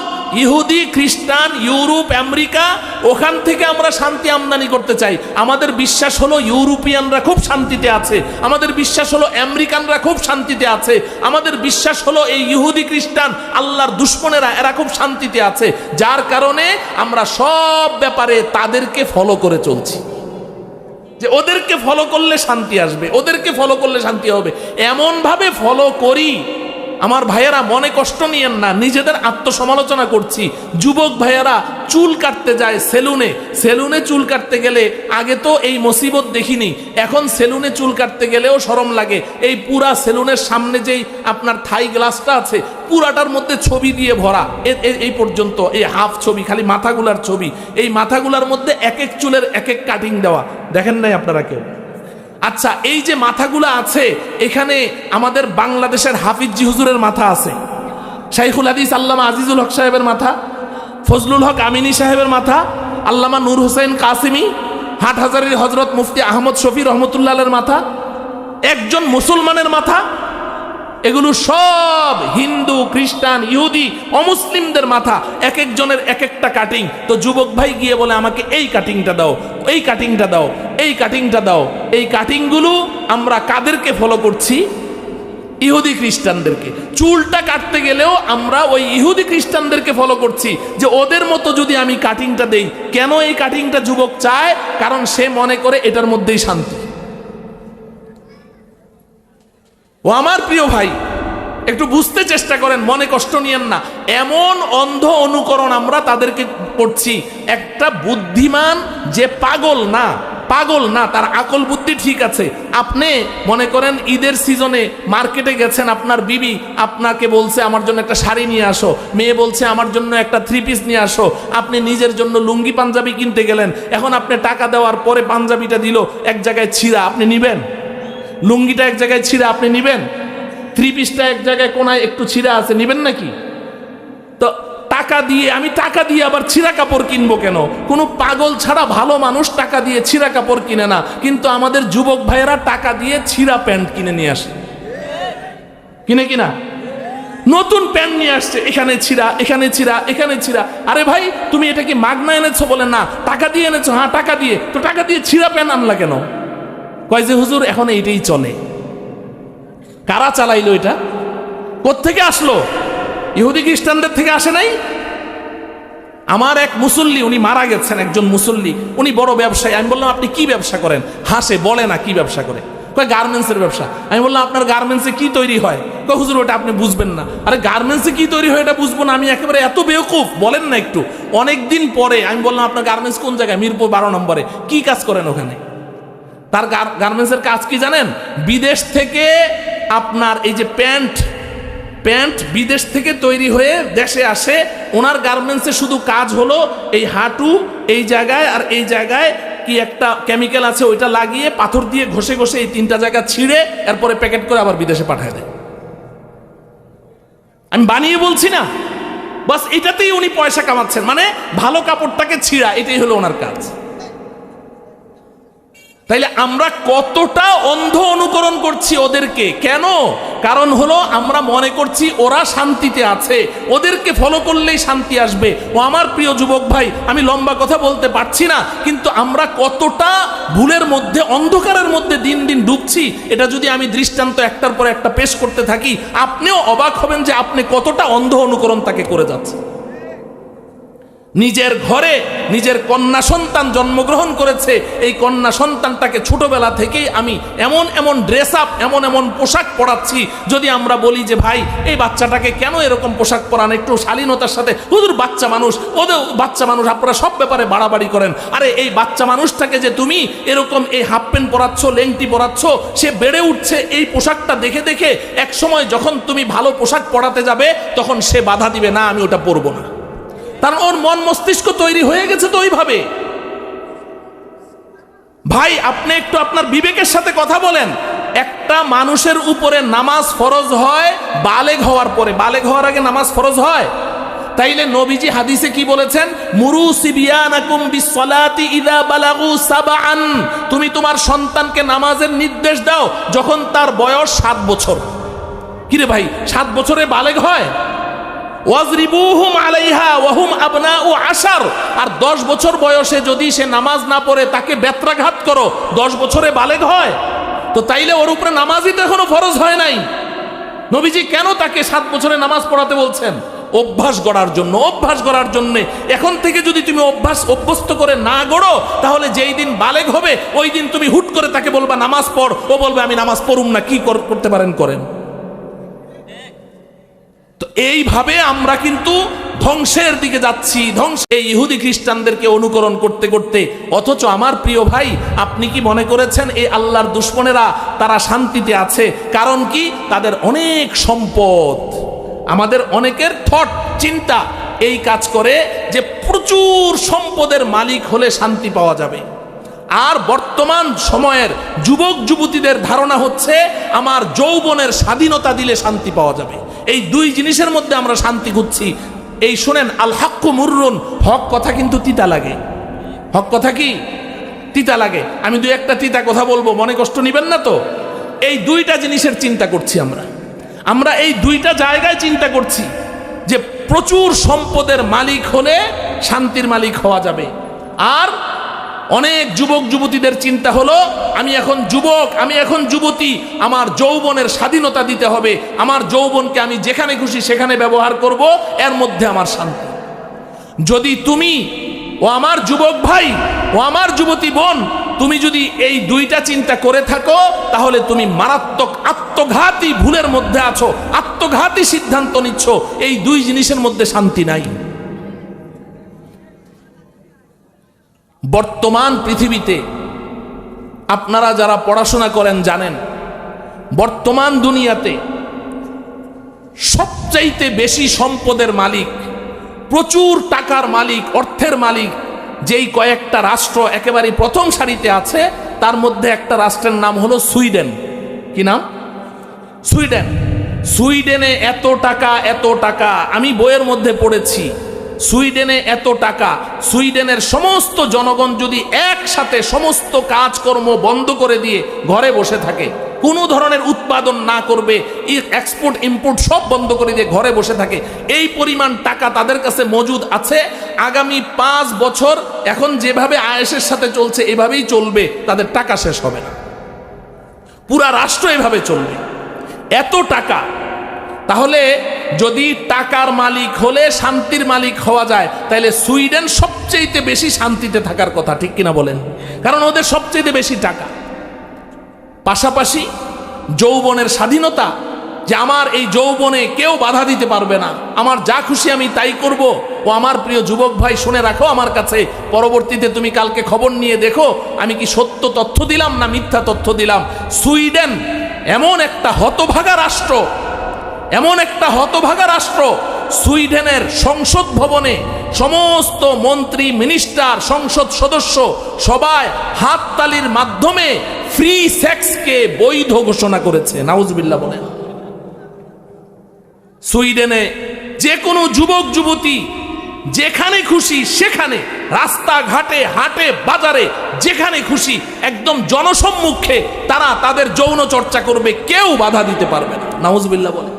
ইহুদি খ্রিস্টান ইউরোপ আমেরিকা, ওখান থেকে আমরা শান্তি আমদানি করতে চাই। আমাদের বিশ্বাস হলো ইউরোপিয়ানরা খুব শান্তিতে আছে, আমাদের বিশ্বাস হলো আমেরিকানরা খুব শান্তিতে আছে, আমাদের বিশ্বাস হলো এই ইহুদি খ্রিস্টান আল্লাহর দুশ্মনেরা এরা খুব শান্তিতে আছে, যার কারণে আমরা সব ব্যাপারে তাদেরকে ফলো করে চলছি, যে ওদেরকে ফলো করলে শান্তি আসবে, ওদেরকে ফলো করলে শান্তি হবে। এমন ভাবে ফলো করি, আমার ভাইয়েরা মনে কষ্ট নিয়েন না, নিজেদের আত্মসমালোচনা করছি। যুবক ভাইয়েরা চুল কাটতে যায় সেলুনে, সেলুনে চুল কাটতে গেলে আগে তো এই মুসিবত দেখিনি, এখন সেলুনে চুল কাটতে গেলেও শরম লাগে। এই পুরা সেলুনের সামনে যেই আপনার থাই গ্লাসটা আছে পুরাটার মধ্যে ছবি দিয়ে ভরা, এই পর্যন্ত এই হাফ ছবি, খালি মাথাগুলার ছবি। এই মাথাগুলার মধ্যে এক এক চুলের এক এক কাটিং দেওয়া, দেখেন নাই আপনারা কেউ? আচ্ছা, এই যে মাথাগুলো আছে, এখানে আমাদের বাংলাদেশের হাফিজি হুজুরের মাথা আছে, শাইখুল হাদিস আল্লামা আজিজুল হক সাহেবের মাথা, ফজলুল হক আমিনী সাহেবের মাথা, আল্লামা নূর হোসেন কাসিমি, হাটহাজারীর হজরত মুফতি আহমদ শফি রহমতুল্লাহের মাথা, একজন মুসলমানের মাথা। এগুলো সব হিন্দু, খ্রিস্টান, ইহুদি, অমুসলিমদের মাথা, এক একজনের এক একটা কাটিং। তো যুবক ভাই গিয়ে বলে আমাকে এই কাটিংটা দাও, এই কাটিংটা দাও, এই কাটিংটা দাও। এই কাটিংগুলো আমরা কাদেরকে ফলো করছি? ইহুদি খ্রিস্টানদেরকে। চুলটা কাটতে গেলেও আমরা ওই ইহুদি খ্রিস্টানদেরকে ফলো করছি, যে ওদের মতো যদি আমি কাটিংটা দেই। কেন এই কাটিংটা যুবক চায়? কারণ সে মনে করে এটার মধ্যেই শান্তি। ও আমার প্রিয় ভাই, একটু বুঝতে চেষ্টা করেন, মনে কষ্ট নিয়েন না। এমন অন্ধ অনুকরণ আমরা তাদেরকে করছি। একটা বুদ্ধিমান যে পাগল না, তার আকল বুদ্ধি ঠিক আছে। আপনি মনে করেন ঈদের সিজনে মার্কেটে গেছেন, আপনার বিবি আপনাকে বলছে আমার জন্য একটা শাড়ি নিয়ে আসো, মেয়ে বলছে আমার জন্য একটা 3 পিস নিয়ে আসো। আপনি নিজের জন্য লুঙ্গি পাঞ্জাবি কিনতে গেলেন, এখন আপনি টাকা দেওয়ার পরে পাঞ্জাবিটা দিল এক জায়গায় ছিঁড়া, আপনি নিবেন? লুঙ্গিটা এক জায়গায় ছিঁড়া, আপনি নিবেন? 3 পিসটা এক জায়গায় কোনায় একটু ছিঁড়া আছে, নিবেন নাকি? তো আমি টাকা দিয়ে আবার ছিঁড়া কাপড় কিনবো কেন? কোনো পাগল ছাড়া ভালো মানুষ টাকা দিয়ে ছিঁড়া কাপড় কিনে না, কিন্তু আমাদের যুবক ভাইয়েরা টাকা দিয়ে ছিঁড়া প্যান্ট কিনে নিয়ে আসে। কিনা নতুন প্যান্ট নিয়ে আসছে, এখানে ছিঁড়া, এখানে ছিঁড়া, এখানে ছিঁড়া। আরে ভাই, তুমি এটা কি মাগনা এনেছো? বলে না, টাকা দিয়ে এনেছো। হ্যাঁ, টাকা দিয়ে। তো টাকা দিয়ে ছিঁড়া প্যান্ট আনলা কেন? কয় যে হুজুর এখন এইটাই চলে। কারা চালাইলো এটা? কোত্থেকে আসলো? ইহুদি খ্রিস্টানদের থেকে আসে নাই। আমার এক মুসল্লি, উনি মারা গেছেন, একজন মুসল্লি, উনি বড় ব্যবসায়ী। আমি বললাম আপনি কি ব্যবসা করেন? হাসে, বলে না কি ব্যবসা করে। কয় গার্মেন্টসের ব্যবসা। আমি বললাম আপনার গার্মেন্টসে কি তৈরি হয়? কয় হুজুর ওটা আপনি বুঝবেন না। আরে গার্মেন্টসে কি তৈরি হয় এটা বুঝবো না আমি একেবারে এত বেওকুফ? বলেন না একটু। অনেকদিন পরে আমি বললাম আপনার গার্মেন্টস কোন জায়গায়? মিরপুর 12 নম্বরে। কি কাজ করেন ওখানে? তার গার্মেন্টসের কাজ কি জানেন? বিদেশ থেকে আপনার এই যে প্যান্ট বিদেশ থেকে তৈরি হয়ে দেশে আসে। ওনার গার্মেন্টসে শুধু কাজ হলো এই হাঁটু এই জায়গায় আর এই জায়গায় কি একটা কেমিক্যাল আছে, ওইটা লাগিয়ে পাথর দিয়ে ঘষে ঘষে এই 3টা জায়গা ছিঁড়ে এরপরে প্যাকেট করে আবার বিদেশে পাঠায় দেয়। আমি বানিয়ে বলছি না, বাস এটাতেই উনি পয়সা কামাচ্ছেন। মানে ভালো কাপড়টাকে ছিঁড়া, এটাই হলো ওনার কাজ। তাইলে আমরা কতটা অন্ধ অনুকরণ করছি ওদেরকে? কেন? কারণ হলো আমরা মনে করছি ওরা শান্তিতে আছে, ওদেরকে ফলো করলেই শান্তি আসবে। ও আমার প্রিয় যুবক ভাই, আমি লম্বা কথা বলতে পারছি না, কিন্তু আমরা কতটা ভুলের মধ্যে, অন্ধকারের মধ্যে দিন দিন ডুবছি, এটা যদি আমি দৃষ্টান্ত একটার পর একটা পেশ করতে থাকি, আপনিও অবাক হবেন যে আপনি কতটা অন্ধ অনুকরণ তাকে করে যাচ্ছে। নিজের ঘরে নিজের কন্যা সন্তান জন্মগ্রহণ করেছে, এই কন্যা সন্তানটাকে ছোটবেলা থেকেই আমি এমন এমন ড্রেস আপ, এমন এমন পোশাক পরাচ্ছি। যদি আমরা বলি যে ভাই এই বাচ্চাটাকে কেন এরকম পোশাক পরান, একটু শালীনতার সাথে, হুজুর বাচ্চা মানুষ, ওদের বাচ্চা মানুষ, আপনারা সব ব্যাপারে বাড়াবাড়ি করেন। আরে এই বাচ্চা মানুষটাকে যে তুমি এরকম এই হাফ প্যান্ট পরাচ্ছ, লেংটি পরাচ্ছ, সে বেড়ে উঠছে এই পোশাকটা দেখে দেখে। এক সময় যখন তুমি ভালো পোশাক পরাতে যাবে তখন সে বাধা দিবে, না আমি ওটা পরবো না। তার ওর মন মস্তিষ্ক তৈরি হয়ে গেছে তো ওইভাবে। ভাই আপনি একটু আপনার বিবেকের সাথে কথা বলেন। একটা মানুষের উপরে নামাজ ফরজ হয় বালেগ হওয়ার পরে, বালেগ হওয়ার আগে নামাজ ফরজ হয়? তাইলে নবীজি হাদিসে কি বলেছেন? মুরু সিবিয়ানাকুম বিসসালাতি ইযা বালাগু সাবআন। তুমি তোমার সন্তানকে নামাজের নির্দেশ দাও যখন তার বয়স 7 বছর। কিরে ভাই, 7 বছরে বালেগ হয়? ওয়াজরিবুহুম আলাইহা ওয়া হুম আবনাউ 10। আর 10 বছর বয়সে যদি সে নামাজ না পড়ে তাকে বেত্রাঘাত করো, 10 বছরে বালেগ হয়? তো তাইলে ওর উপরে নামাজই তো এখনো ফরজ হয় নাই। নবীজি কেন তাকে 7 বছরে নামাজ পড়াতে বলছেন? অভ্যাস গড়ার জন্য, অভ্যাস গড়ার জন্য। এখন থেকে যদি তুমি অভ্যস্ত করে না গড়ো, তাহলে যেই দিন বালেগ হবে ওই দিন তুমি হুট করে তাকে বলবা নামাজ পড়, ও বলবে আমি নামাজ পড়ুম না। কি করতে পারেন করেন। তো এইভাবে আমরা কিন্তু ধ্বংসের দিকে যাচ্ছি, এই ইহুদি খ্রিস্টানদেরকে অনুকরণ করতে করতে। অথচ আমার প্রিয় ভাই, আপনি কি মনে করেছেন এই আল্লাহর দুশমনেরা তারা শান্তিতে আছে? কারণ কি? তাদের অনেক সম্পদ। আমাদের অনেকের থট, চিন্তা এই কাজ করে যে প্রচুর সম্পদের মালিক হলে শান্তি পাওয়া যাবে। আর বর্তমান সময়ের যুবক যুবতীদের ধারণা হচ্ছে আমার যৌবনের স্বাধীনতা দিলে শান্তি পাওয়া যাবে। এই দুই জিনিসের মধ্যে আমরা শান্তি খুঁজছি। এই শোনেন, আল হাক্কু মুররুন, হক কথা কিন্তু তিতা লাগে। হক কথা কি তিতা লাগে। আমি দুই একটা তিতা কথা বলবো, মনে কষ্ট নিবেন না তো। এই দুইটা জিনিসের চিন্তা করছি আমরা এই দুইটা জায়গায় চিন্তা করছি যে প্রচুর সম্পদের মালিক হলে শান্তির মালিক হওয়া যাবে। আর অনেক যুবক যুবতীদের চিন্তা হলো আমি এখন যুবক, আমি এখন যুবতী, আমার যৌবনের স্বাধীনতা দিতে হবে, আমার যৌবনকে আমি যেখানে খুশি সেখানে ব্যবহার করব, এর মধ্যে আমার শান্তি। যদি তুমি ও আমার যুবক ভাই ও আমার যুবতী বোন, তুমি যদি এই দুইটা চিন্তা করে থাকো, তাহলে তুমি মারাত্মক আত্মঘাতী ভুলের মধ্যে আছো, আত্মঘাতী সিদ্ধান্ত নিচ্ছ। এই দুই জিনিসের মধ্যে শান্তি নাই। বর্তমান পৃথিবীতে আপনারা যারা পড়াশোনা করেন জানেন, বর্তমান দুনিয়াতে সবচাইতে বেশি সম্পদের মালিক, প্রচুর টাকার মালিক, অর্থের মালিক যেই কয়েকটা রাষ্ট্র একেবারে প্রথম সারিতে আছে, তার মধ্যে একটা রাষ্ট্রের নাম হলো সুইডেন। কি নাম? সুইডেন। সুইডেনে এত টাকা আমি বইয়ের মধ্যে পড়েছি। সুইডেনে এত টাকা, সুইডেনের সমস্ত জনগণ যদি একসাথে সমস্ত কাজকর্ম বন্ধ করে দিয়ে ঘরে বসে থাকে, কোনো ধরনের উৎপাদন না করবে, এক্সপোর্ট ইম্পোর্ট সব বন্ধ করে দিয়ে ঘরে বসে থাকে, এই পরিমাণ টাকা তাদের কাছে মজুদ আছে। আগামী 5 বছর এখন যেভাবে আয়েশের সাথে চলছে এভাবেই চলবে, তাদের টাকা শেষ হবে না, পুরা রাষ্ট্র এভাবে চলবে। এত টাকা। তাহলে যদি টাকার মালিক হলে শান্তির মালিক হওয়া যায়, তাহলে সুইডেন সবচেয়ে বেশি শান্তিতে থাকার কথা, ঠিক কিনা বলেন? কারণ ওদের সবচেয়ে বেশি টাকা। পাশাপাশি যৌবনের স্বাধীনতা, যে আমার এই যৌবনে কেউ বাধা দিতে পারবে না, আমার যা খুশি আমি তাই করব। ও আমার প্রিয় যুবক ভাই, শুনে রাখো আমার কাছে, পরবর্তীতে তুমি কালকে খবর নিয়ে দেখো আমি কি সত্য তথ্য দিলাম না মিথ্যা তথ্য দিলাম। সুইডেন এমন একটা হতভাগা রাষ্ট্র, এমন একটা হতভাগা রাষ্ট্র, সুইডেনের সংসদ ভবনে সমস্ত মন্ত্রী, মিনিস্টার, সংসদ সদস্য সবাই হাততালির মাধ্যমে ফ্রি সেক্সকে বৈধ ঘোষণা করেছে। নাউজুবিল্লাহ বলেন। সুইডেনে যে কোনো যুবক যুবতী যেখানে খুশি সেখানে, রাস্তাঘাটে, হাটে বাজারে, যেখানে খুশি একদম জনসম্মুখে তারা তাদের যৌন চর্চা করবে, কেউ বাধা দিতে পারবে না। নাউজুবিল্লাহ বলেন।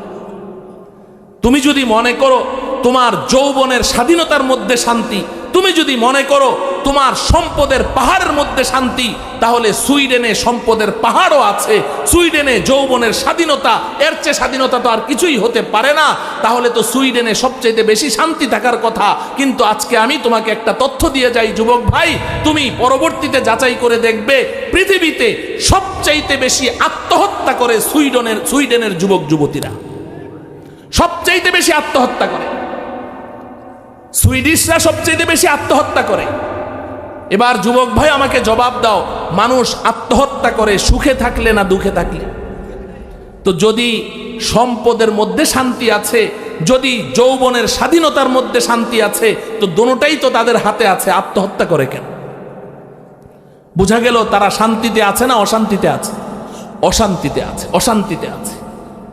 তুমি যদি মনে করো তোমার যৌবনের স্বাধীনতার মধ্যে শান্তি, তুমি যদি মনে করো তোমার সম্পদের পাহাড়ের মধ্যে শান্তি, তাহলে সুইডেনে সম্পদের পাহাড়ও আছে, সুইডেনে যৌবনের স্বাধীনতা, এর চেয়ে স্বাধীনতা তো আর কিছুই হতে পারে না। তাহলে তো সুইডেনে সবচেয়ে বেশি শান্তি থাকার কথা। কিন্তু আজকে আমি তোমাকে একটা তথ্য দিয়ে যাই যুবক ভাই, তুমি পরবর্তীতে যাচাই করে দেখবে পৃথিবীতে সবচাইতে বেশি আত্মহত্যা করে সুইডেনের যুবক যুবতীরা, সবচাইতে বেশি আত্মহত্যা করে। সুইডিশরা সবচেয়ে বেশি আত্মহত্যা করে। এবার যুবক ভাই আমাকে জবাব দাও, মানুষ আত্মহত্যা করে সুখে থাকলে না দুঃখে থাকলে? তো যদি সম্পদের মধ্যে শান্তি আছে, যদি যৌবনের স্বাধীনতার মধ্যে শান্তি আছে, তো দুটোটাই তো তাদের হাতে আছে, আত্মহত্যা করে কেন? বোঝা গেল তারা শান্তিতে আছে না অশান্তিতে আছে? অশান্তিতে আছে, অশান্তিতে আছে।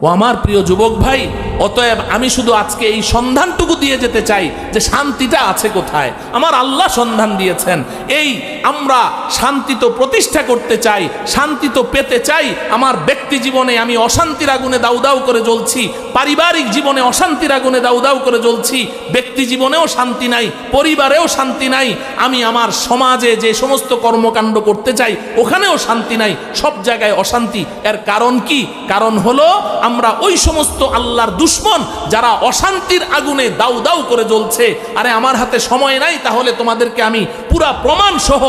ও আমার প্রিয় যুবক ভাই, অতএব আমি শুধু আজকে এই সন্ধানটুকু দিয়ে যেতে চাই যে শান্তিটা আছে কোথায়। আমার আল্লাহ সন্ধান দিয়েছেন। এই আমরা শান্তি তো প্রতিষ্ঠা করতে চাই, শান্তি তো পেতে চাই। আমার ব্যক্তি জীবনে আমি অশান্তির আগুনে দাউ দাউ করে জ্বলছি, পারিবারিক জীবনে অশান্তির আগুনে দাউ দাউ করে জ্বলছি, ব্যক্তি জীবনেও শান্তি নাই, পরিবারেও শান্তি নাই। আমি আমার সমাজে যে সমস্ত কর্মকাণ্ড করতে চাই ওখানেও শান্তি নাই, সব জায়গায় অশান্তি। এর কারণ কি? কারণ হলো আমরা ওই সমস্ত আল্লাহর দুশমন যারা অশান্তির আগুনে দাউ দাউ করে জ্বলছে। আরে আমার হাতে সময় নাই, তাহলে তোমাদেরকে আমি পুরা প্রমাণ সহ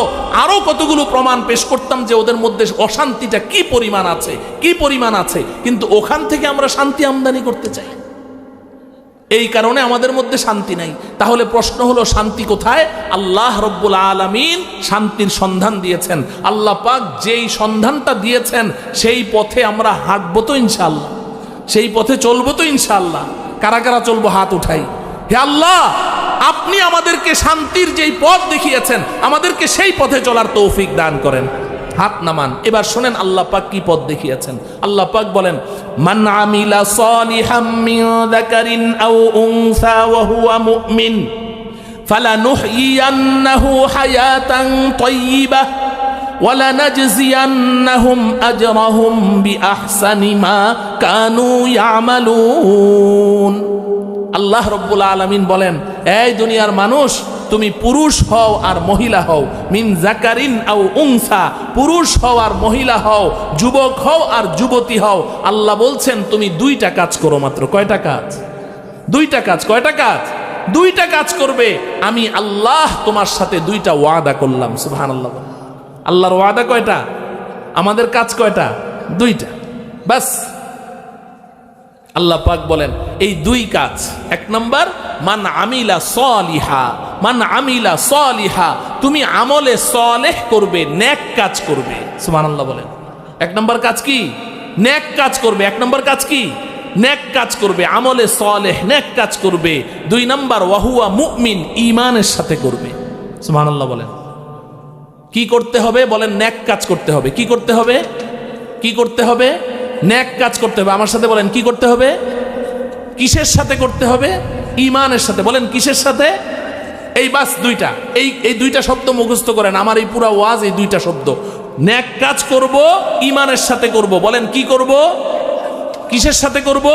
আরো কতগুলো প্রমাণ পেশ করতাম যে ওদের মধ্যে অশান্তিটা কি পরিমাণ আছে, কি পরিমাণ আছে। কিন্তু ওখান থেকে আমরা শান্তি আমদানি করতে চাই, এই কারণে আমাদের মধ্যে শান্তি নাই। তাহলে প্রশ্ন হলো শান্তি কোথায়? আল্লাহ রব্বুল আলামিন শান্তির সন্ধান দিয়েছেন। আল্লাহ পাক যেই সন্ধানটা দিয়েছেন সেই পথে আমরা হাঁটবো তো ইনশাআল্লাহ, সেই পথে চলবো তো ইনশাআল্লাহ। কারা কারা চলবো? হাত উঠাই। হে আল্লাহ, আপনি আমাদেরকে শান্তির যেই পথ দেখিয়েছেন, আমাদেরকে সেই পথে চলার তৌফিক দান করেন। হাত নামান। এবার শোনেন আল্লাহ পাক কি পথ দেখিয়েছেন। আল্লাহ পাক বলেন, মান আমিলা সালিহাম মিন যাকারিন আও উনসা ওয়া হুয়া মুমিন ফালানুহয়িয়ান্নাহু হায়াতান তাইয়্যিবাহ ওয়া লানাজজিয়ান্নাহুম আজরাহুম বিআহসানি মা কানু ইয়ামালুন। আল্লাহ রাব্বুল আলামিন বলেন, এই দুনিয়ার মানুষ, তুমি পুরুষ হও আর মহিলা হও, মিন যাকারিন আও উনসা, পুরুষ হও আর মহিলা হও, যুবক হও আর যুবতী হও। আল্লাহ বলছেন তুমি দুইটা কাজ করো মাত্র। কয়টা কাজ? দুইটা কাজ। কয়টা কাজ? দুইটা কাজ করবে। আমি আল্লাহ তোমার সাথে দুইটা ওয়াদা করলাম। সুবহানাল্লাহ। আল্লাহর ওয়াদা কয়টা? আমাদের কাজ কয়টা? দুইটা। বাস। আল্লাহ পাক বলেন এই দুই কাজ। এক নাম্বার, মান আমিলা সালিহা, মান আমিলা সালিহা, তুমি আমলে সালেহ করবে, নেক কাজ করবে। সুবহানাল্লাহ বলেন। এক নাম্বার কাজ কি? নেক কাজ করবে। এক নাম্বার কাজ কি? নেক কাজ করবে, আমলে সালেহ, নেক কাজ করবে। দুই নাম্বার, ওয়াহুয়া মুমিন, ঈমানের সাথে করবে। সুবহানাল্লাহ বলেন। কি করতে হবে? বলেন নেক কাজ করতে হবে। কি করতে হবে? কি করতে হবে? নেক কাজ করতে হবে। আমার সাথে বলেন কি করতে হবে? কিসের সাথে করতে হবে? ঈমানের সাথে। বলেন কিসের সাথে? এই বাস দুইটা। এই দুইটা শব্দ মুখস্থ করেন। আমার এই পুরা ওয়াজ এই দুইটা শব্দ। নেক কাজ করব, ঈমানের সাথে করব। বলেন কি করব? কিসের সাথে করব?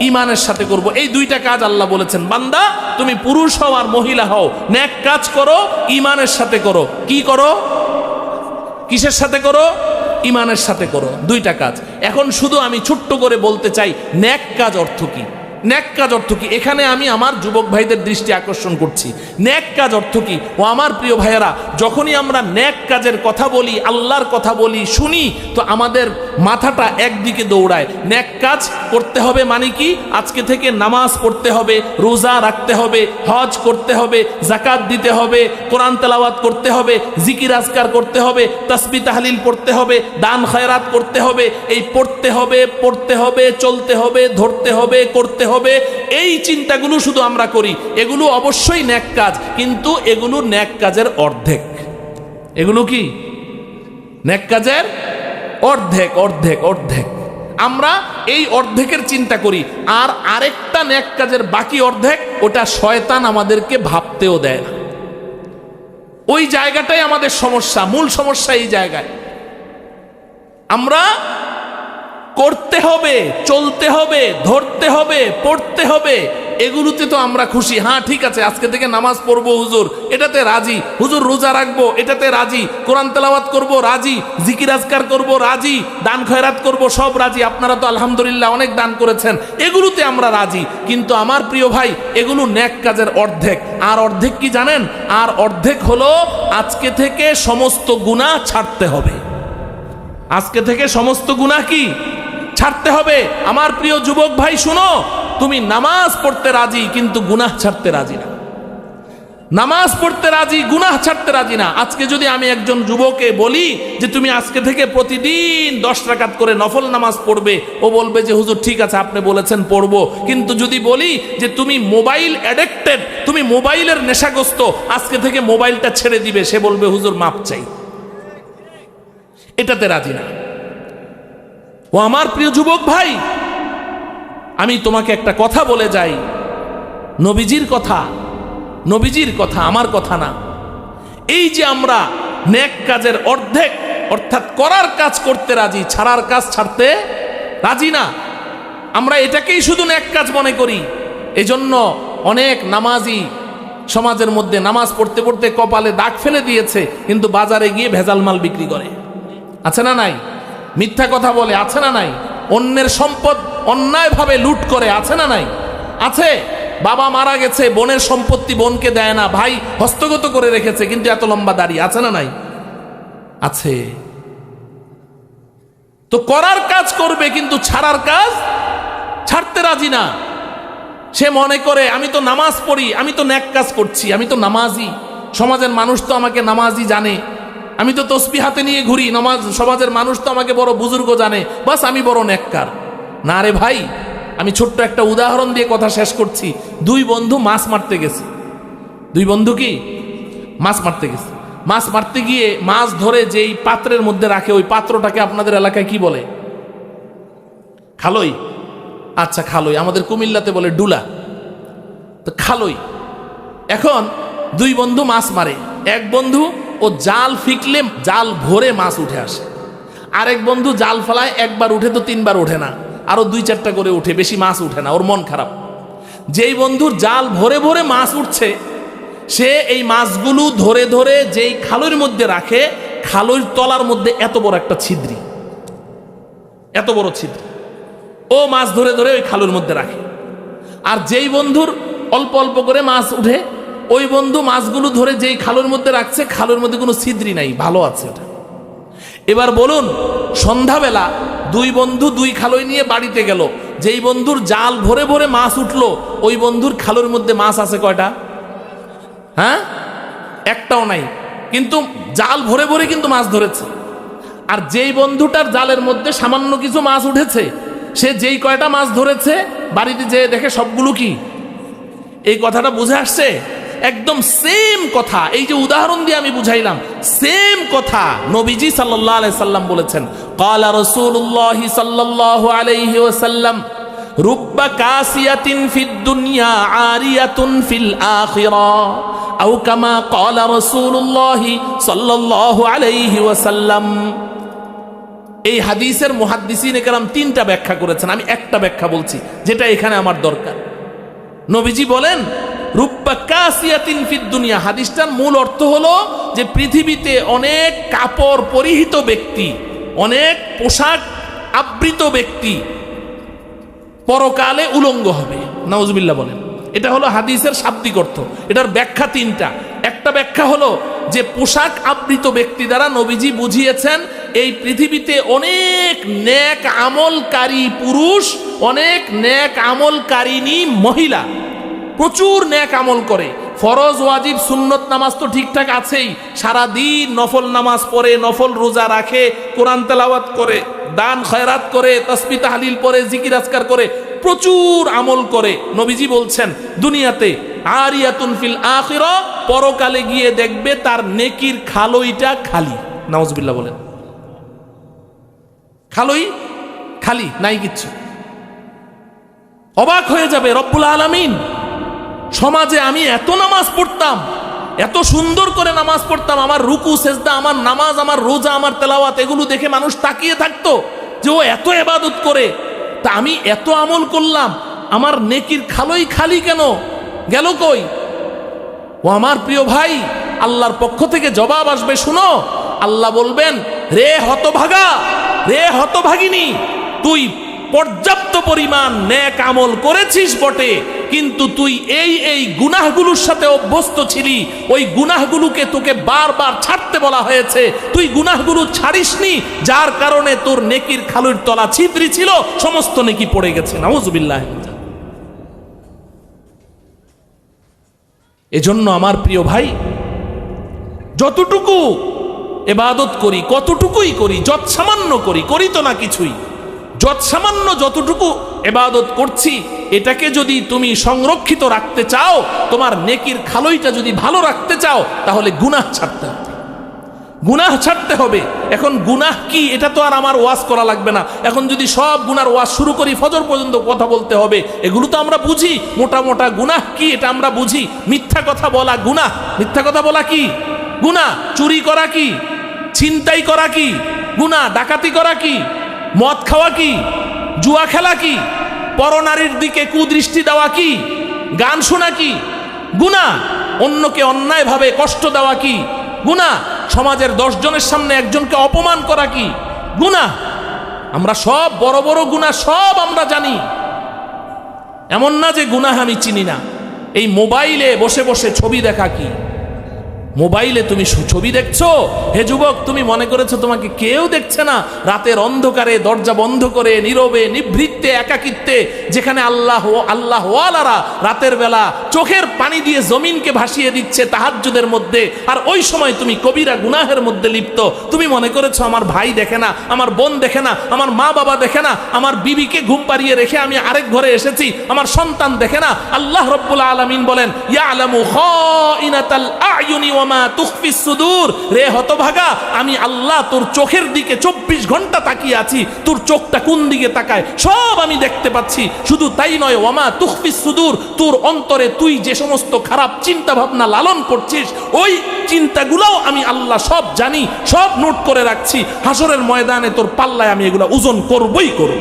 ঈমানের সাথে করব। এই দুইটা কাজ আল্লাহ বলেছেন, বান্দা তুমি পুরুষ হও আর মহিলা হও, নেক কাজ করো, ঈমানের সাথে করো। কি করো? কিসের সাথে করো? ঈমানের সাথে করো। দুইটা কাজ। এখন শুধু আমি ছোট্ট করে বলতে চাই নেক কাজ অর্থ কি। নেক কাজ অর্থ কি? এখানে আমি আমার যুবক ভাইদের দৃষ্টি আকর্ষণ করছি। নেক কাজ অর্থ কি? ও আমার প্রিয় ভাইয়েরা, যখনই আমরা নেক কাজের কথা বলি, আল্লাহর কথা বলি, শুনি, তো আমাদের মাথাটা একদিকে দৌড়ায়। নেক কাজ করতে হবে মানে কি? আজকে থেকে নামাজ পড়তে হবে, রোজা রাখতে হবে, হজ করতে হবে, যাকাত দিতে হবে, কোরআন তেলাওয়াত করতে হবে, জিকির আজকার করতে হবে, তাসবিহ তাহলিল পড়তে হবে, দান খয়রাত করতে হবে। এই পড়তে হবে, পড়তে হবে, চলতে হবে, ধরতে হবে, করতে হবে, এই চিন্তাগুলো শুধু আমরা করি। এগুলো অবশ্যই নেক কাজ, কিন্তু এগুলো নেক কাজের অর্ধেক। এগুলো কি? নেক কাজের অর্ধেক। অর্ধেক অর্ধেক আমরা এই অর্ধেকের চিন্তা করি। আর আরেকটা নেক কাজের বাকি অর্ধেক, ওটা শয়তান আমাদেরকে ভাবতেও দেয় না। ওই জায়গাটাই আমাদের সমস্যা, মূল সমস্যা এই জায়গায়। আমরা করতে হবে, চলতে হবে, ধরতে হবে, পড়তে হবে, এগুলোতে তো আমরা খুশি। হ্যাঁ ঠিক আছে, আজকে থেকে নামাজ পড়বো হুজুর, এটাতে রাজি। হুজুর রোজা রাখবো, এটাতে রাজি। কোরআন তেলাওয়াত করবো, রাজি। জিকির আজকার করবো, রাজি। দান খয়রাত করবো, সব রাজি। আপনারা তো আলহামদুলিল্লাহ অনেক দান করেছেন, এগুলোতে আমরা রাজি। কিন্তু আমার প্রিয় ভাই, এগুলো নেক কাজের অর্ধেক। আর অর্ধেক কি জানেন? আর অর্ধেক হলো আজকে থেকে সমস্ত গুনাহ ছাড়তে হবে। আজকে থেকে সমস্ত গুনাহ কি? ছাড়তে হবে। আমার প্রিয় যুবক ভাই শুনো, তুমি নামাজ পড়তে রাজি কিন্তু গুনাহ ছাড়তে রাজি না। নামাজ পড়তে রাজি, গুনাহ ছাড়তে রাজি না। আজকে যদি আমি একজন যুবককে বলি যে তুমি আজকে থেকে প্রতিদিন 10 রাকাত করে নফল নামাজ পড়বে, ও বলবে যে হুজুর ঠিক আছে আপনি বলেছেন পড়বো। কিন্তু যদি বলি যে তুমি মোবাইল অ্যাডিক্টেড, তুমি মোবাইলের নেশাগ্রস্ত, আজকে থেকে মোবাইলটা ছেড়ে দিবে, সে বলবে হুজুর মাপ চাই। এটাতে রাজি না। ও আমার প্রিয় যুবক ভাই, আমি তোমাকে একটা কথা বলে যাই, নবীজির কথা, নবীজির কথা, আমার কথা না। এই যে আমরা নেক কাজের অর্ধেক, অর্থাৎ করার কাজ করতে রাজি, ছাড়ার কাজ ছাড়তে রাজি না। আমরা এটাকেই শুধু নেক কাজ মনে করি। এজন্য অনেক নামাজি সমাজের মধ্যে নামাজ পড়তে পড়তে কপালে দাগ ফেলে দিয়েছে, কিন্তু বাজারে গিয়ে ভেজাল মাল বিক্রি করে। আছে না নাই? মিথ্যা কথা বলে, আছে না নাই? অন্যের সম্পদ অন্যায়ভাবে লুট করে, আছে না নাই? আছে। বাবা মারা গেছে, বোনের সম্পত্তি বোনকে দেয় না, ভাই হস্তগত করে রেখেছে, কিন্তু এত লম্বা দাড়ি, আছে না নাই? আছে। তো করার কাজ করবে কিন্তু ছাড়ার কাজ ছাড়তে রাজি না। সে মনে করে আমি তো নামাজ পড়ি, আমি তো নেক কাজ করছি, আমি তো নামাজি, সমাজের মানুষ তো আমাকে নামাজি জানে, আমি তো তসবিহ হাতে নিয়ে ঘুরি, সমাজের মানুষ তো আমাকে বড় বুজুর্গ জানে, বাস আমি বড় নেককার। না রে ভাই, আমি ছোট্ট একটা উদাহরণ দিয়ে কথা শেষ করছি। দুই বন্ধু মাছ মারতে গেছে। দুই বন্ধু কি মাছ মারতে গেছে। মাছ মারতে গিয়ে মাছ ধরে যেই পাত্রের মধ্যে রাখে, ওই পাত্রটাকে আপনাদের এলাকায় কি বলে? খালই। আচ্ছা, খালই। আমাদের কুমিল্লাতে বলে ডুলা। তো খালই। এখন দুই বন্ধু মাছ মারে। এক বন্ধু ও জাল ফিকলে জাল ভরে মাছ উঠে আসে, আরেক বন্ধু জাল ফেলায়, একবার উঠে তো তিনবার ওঠে না, আরো দুই চারটা করে উঠে, বেশি মাছ উঠে না, ওর মন খারাপ। যেই বন্ধুর জাল ভরে ভরে মাছ উঠছে, সে এই মাছগুলো ধরে ধরে যেই খালের মধ্যে রাখে, খালের তলার মধ্যে এত বড় একটা ছিদ্রি, এত বড় ছিদ্রি, ও মাছ ধরে ধরে ওই খালের মধ্যে রাখে। আর যেই বন্ধুর অল্প অল্প করে মাছ উঠে, ওই বন্ধু মাছগুলো ধরে যেই খালের মধ্যে রাখছে, খালের মধ্যে কোনো ছিদ্রি নাই, ভালো আছে ওটা। এবার বলুন, সন্ধ্যাবেলা দুই বন্ধু দুই খালই নিয়ে বাড়িতে গেল। যেই বন্ধুর জাল ভরে ভরে মাছ উঠলো, ওই বন্ধুর খালের মধ্যে মাছ আছে কয়টা? হ্যাঁ, একটাও নাই, কিন্তু জাল ভরে ভরে কিন্তু মাছ ধরেছে। আর যেই বন্ধুটার জালের মধ্যে সামান্য কিছু মাছ উঠেছে, সে যেই কয়টা মাছ ধরেছে বাড়িতে যেয়ে দেখে সবগুলো কি। এই কথাটা বুঝে আসছে? একদম সেম কথা। এই যে উদাহরণ দিয়ে আমি বুঝাইলাম, সেম কথা নবীজি সাল্লাল্লাহু আলাইহি সাল্লাম বলেছেন। ক্বালা রাসূলুল্লাহ সাল্লাল্লাহু আলাইহি ওয়াসাল্লাম রুব্বা কাসিয়াতিন ফিদ দুনিয়া আরিয়াতুন ফিল আখিরাহ, আও কামা ক্বালা রাসূলুল্লাহ সাল্লাল্লাহু আলাইহি ওয়াসাল্লাম। এই হাদিসের মুহাদ্দিসিনে কেরাম তিনটা ব্যাখ্যা করেছেন, আমি একটা ব্যাখ্যা বলছি যেটা এখানে আমার দরকার। নবীজি বলেন রুব্বা কাসিয়াতিন ফিদ দুনিয়া, হাদিসটার মূল অর্থ হলো যে পৃথিবীতে অনেক কাপড় পরিহিত ব্যক্তি, অনেক পোশাক আবৃত ব্যক্তি পরকালে উলঙ্গ হবে। নাউজুবিল্লাহ বলেন। এটা হলো হাদিসের শাব্দিক অর্থ। এটার ব্যাখ্যা তিনটা। একটা ব্যাখ্যা হলো যে পোশাক আবৃত ব্যক্তি দ্বারা নবীজি বুঝিয়েছেন এই পৃথিবীতে অনেক নেক আমলকারী পুরুষ, অনেক নেক আমলকারিনী মহিলা প্রচুর নেক আমল করে। ফরজ ওয়াজিব সুন্নত নামাজ তো ঠিকঠাক আছেই, সারাদিন নফল নামাজ পড়ে, নফল রোজা রাখে, কোরআন তেলাওয়াত করে, দান খয়রাত করে, তাসবিহ তাহলিল পড়ে, জিকির আজকার করে, প্রচুর আমল করে। নবীজি বলছেন দুনিয়াতে আরিয়াতুন ফিল আখিরাহ, পরকালে গিয়ে দেখবে তার নেকির খালইটা খালি। নাউজুবিল্লাহ বলেন। খালই খালি, নাই কিচ্ছু। অবাক হয়ে যাবে রব্বুল আলামিন, সমাজে আমি এত নামাজ পড়তাম, এত সুন্দর করে নামাজ পড়তাম, আমার রুকু সেজদা, আমার নামাজ, আমার রোজা, আমার তেলাওয়াত, এগুলো দেখে মানুষ তাকিয়ে থাকতো যে ও এত ইবাদত করে, তা আমি এত আমল করলাম, আমার নেকির খালই খালি কেন, গেল কই? ও আমার প্রিয় ভাই, আল্লাহর পক্ষ থেকে জবাব আসবে, শুনো। আল্লাহ বলবেন, রে হতভাগা, রে হতভাগিনী, তুই পর্যাপ্ত পরিমাণ নেক আমল করেছিস বটে, কিন্তু তুই এই গুনাহগুলোর সাথে অভ্যস্ত ছিলি, ওই গুনাহগুলোকে তোকে বারবার ছাড়তে বলা হয়েছে, তুই গুনাহগুলো ছাড়িসনি, যার কারণে তোর নেকির খালুর তলা ছিদ্রি ছিল, সমস্ত নেকি পড়ে গেছে। নাউজুবিল্লাহ। এজন্য আমার প্রিয় ভাই, যতটুকু ইবাদত করি, কতটুকুই করি, যত সামান্য করি, করি তো না কিছুই, যত সামান্য যতটুকু ইবাদত করছি, এটাকে যদি তুমি সংরক্ষিত রাখতে চাও, তোমার নেকির খালইটা যদি ভালো রাখতে চাও, তাহলে গুনাহ ছাড়তে হবে, গুনাহ ছাড়তে হবে। এখন গুনাহ কি, এটা তো আর আমার ওয়াজ করা লাগবে না। এখন যদি সব গুনার ওয়াজ শুরু করি, ফজর পর্যন্ত কথা বলতে হবে, এগুলো তো আমরা বুঝি। মোটা মোটা গুনাহ কি এটা আমরা বুঝি। মিথ্যা কথা বলা গুনাহ, মিথ্যা কথা বলা কি গুনাহ, চুরি করা কি, ছিনতাই করা কি গুনাহ, ডাকাতি করা কি, মদ খাওয়া কি, জুয়া খেলা কি, পরনারীর দিকে কুদৃষ্টি দেওয়া কি, গান শোনা কি গুনাহ, অন্যকে অন্যায়ভাবে কষ্ট দেওয়া কি গুনাহ, সমাজের 10 জনের সামনে একজনকে অপমান করা কি গুনাহ। আমরা সব বড় বড় গুনাহ সব আমরা জানি, এমন না যে গুনাহ আমি চিনি না। এই মোবাইলে বসে বসে ছবি দেখা কি, মোবাইলে তুমি ছবি দেখছো, হে যুবক তুমি মনে করেছো তোমাকে কেউ দেখছে না? রাতের অন্ধকারে দরজা বন্ধ করে নীরবে নিভৃতে একাকিত্বে, যেখানে আল্লাহ ওয়ালারা রাতের বেলা চোখের পানি দিয়ে জমিনকে ভাসিয়ে দিচ্ছে তাহাজ্জুদের মধ্যে, আর ওই সময় তুমি কবিরা গুনাহের মধ্যে লিপ্ত। তুমি মনে করেছো আমার ভাই দেখে না, আমার বোন দেখে না, আমার মা বাবা দেখে না, আমার বিবিকে ঘুম পাড়িয়ে রেখে আমি আরেক ঘরে এসেছি, আমার সন্তান দেখে না। আল্লাহ রাব্বুল আলামিন বলেন ইয়ালামু খাইনাতাল আয়ুনি ওয়া মা তুখফিস সুদূর। রে হতভাগা, আমি আল্লাহ তোর চোখের দিকে 24 ঘন্টা তাকিয়ে আছি, তোর চোখটা কোন দিকে তাকায় সব আমি দেখতে পাচ্ছি। শুধু তাই নয়, ওয়া মা তুখফিস সুদূর, তোর অন্তরে তুই যে সমস্ত খারাপ চিন্তা ভাবনা লালন করছিস ওই চিন্তাগুলোও আমি আল্লাহ সব জানি, সব নোট করে রাখছি। হাসরের ময়দানে তোর পাল্লায় আমি এগুলো ওজন করবই করব।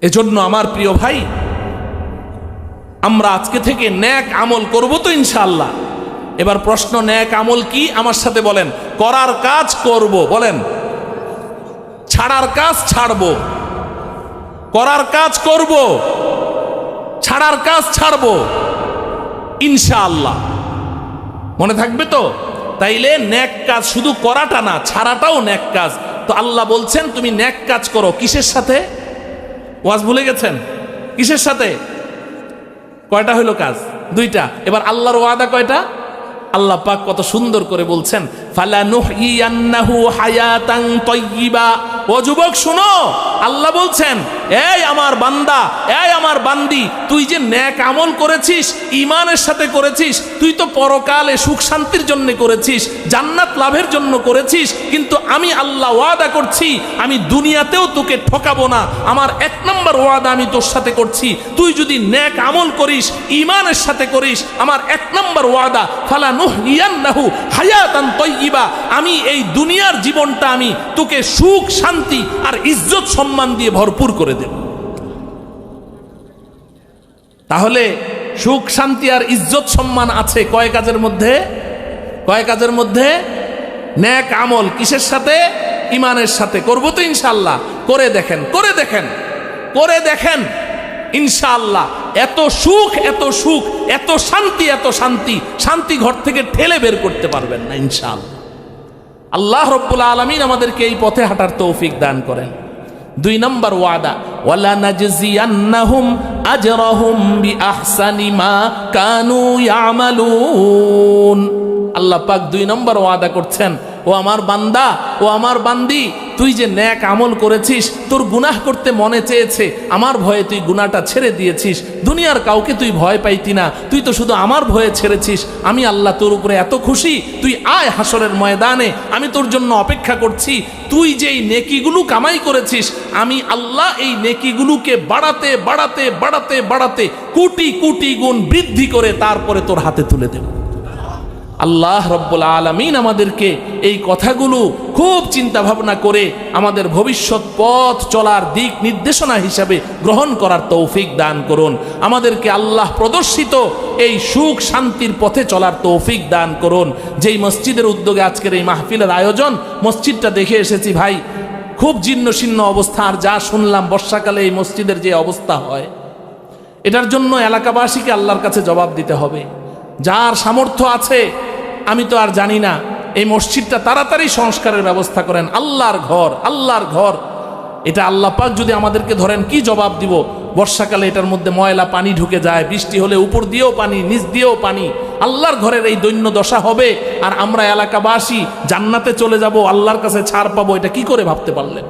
এজন্য আমার প্রিয় ভাই, আমরা আজকে থেকে নেক আমল করব তো ইনশাআল্লাহ। এবার প্রশ্ন, নেক আমল কি? আমার সাথে বলেন। করার কাজ করব, বলেন। ছাড়ার কাজ ছাড়ব। করার কাজ করব, ছাড়ার কাজ ছাড়ব ইনশাআল্লাহ। মনে থাকবে তো? তাইলে নেক কাজ শুধু করাটা না, ছাড়াটাও নেক কাজ। তো আল্লাহ বলছেন তুমি নেক কাজ করো। কিসের সাথে? ওয়াজ ভুলে গেছেন? কিসের সাথে? কয়টা হইল কাজ? দুইটা। এবার আল্লাহর ওয়াদা কয়টা? আল্লাহ পাক কত সুন্দর করে বলছেন ফালানুহইয়ান্নাহু হায়াতান তাইয়্যিবা। ও যুবক শুনো, আল্লাহ বলছেন এই আমার বান্দা, এই আমার বান্দি, তুই যে নেক আমল করেছিস, ঈমানের সাথে করেছিস, তুই তো পরকালে সুখ শান্তির জন্য করেছিস, জান্নাত লাভের জন্য করেছিস, কিন্তু আমি আল্লাহ ওয়াদা করছি আমি দুনিয়াতেও তোকে ঠকাবো না। আমার 1 নম্বর ওয়াদা আমি তোর সাথে করছি, তুই যদি নেক আমল করিস, ঈমানের সাথে করিস, আমার 1 নম্বর ওয়াদা ফালানুহইয়ান্নাহু হায়াতান তাইয়্যিবা, আমি এই দুনিয়ার জীবনটা আমি তোকে সুখ শান্তি আর ইজ্জত সম্মান দিয়ে ভরপুর করে দেব। তাহলে সুখ শান্তি আর ইজ্জত সম্মান আছে কয় কাজের মধ্যে? কয় কাজের মধ্যে? নেক আমল। কিসের সাথে? ঈমানের সাথে। করব তো ইনশাআল্লাহ। করে দেখেন, করে দেখেন, করে দেখেন ইনশাআল্লাহ। এত সুখ, এত সুখ, এত শান্তি, এত শান্তি, শান্তি ঘর থেকে ঠেলে বের করতে পারবেন না ইনশাআল্লাহ। আল্লাহ রাব্বুল আলামিন আমাদেরকে এই পথে হাঁটার তৌফিক দান করেন। 2 নম্বর ওয়াদা, ওয়ালা নাজজিয়ান্নাহুম আজরাহুম বিআহসানি মা কানু ইয়ামালুন। আল্লাহ পাক 2 নম্বর ওয়াদা করছেন, ও আমার বান্দা, ও আমার বান্দি, তুই যে নেক আমল করেছিস, তোর গুনাহ করতে মনে চেয়েছে, আমার ভয়ে তুই গুনাহটা ছেড়ে দিয়েছিস, দুনিয়ার কাউকে তুই ভয় পাইতি না, তুই তো শুধু আমার ভয়ে ছেড়েছিস। আমি আল্লাহ তোর উপরে এত খুশি, তুই আয় হাসরের ময়দানে, আমি তোর জন্য অপেক্ষা করছি। তুই যেই নেকিগুলো কামাই করেছিস, আমি আল্লাহ এই নেকিগুলোকে বাড়াতে বাড়াতে বাড়াতে বাড়াতে কোটি কোটি গুণ বৃদ্ধি করে তারপরে তোর হাতে তুলে দেব। আল্লাহ রাব্বুল আলামিন আমাদেরকে এই কথাগুলো খুব চিন্তা ভাবনা করে আমাদের ভবিষ্যৎ পথ চলার দিক নির্দেশনা হিসাবে গ্রহণ করার তৌফিক দান করুন। আমাদেরকে আল্লাহ প্রদর্শিত এই সুখ শান্তির পথে চলার তৌফিক দান করুন। যেই মসজিদের উদ্যোগে আজকের এই মাহফিলের আয়োজন, মসজিদটা দেখে এসেছি ভাই, খুব জীর্ণ শীর্ণ অবস্থা। আর যা শুনলাম বর্ষাকালে এই মসজিদের যে অবস্থা হয়, এটার জন্য এলাকাবাসীকে আল্লাহর কাছে জবাব দিতে হবে। যার সামর্থ্য আছে, আমি তো আর জানি না, এই মসজিদটা তাড়াতাড়ি সংস্কারের ব্যবস্থা করেন। আল্লাহর ঘর, আল্লাহর ঘর, এটা আল্লাহ পাক যদি আমাদেরকে ধরেন কি জবাব দিব? বর্ষাকালে এটার মধ্যে ময়লা পানি ঢুকে যায়, বৃষ্টি হলে উপর দিয়েও পানি, নিচ দিয়েও পানি। আল্লাহর ঘরের এই দৈন্য দশা হবে, আর আমরা এলাকাবাসী জান্নাতে চলে যাব, আল্লাহর কাছে ছাড় পাবো, এটা কি করে ভাবতে পারলেন?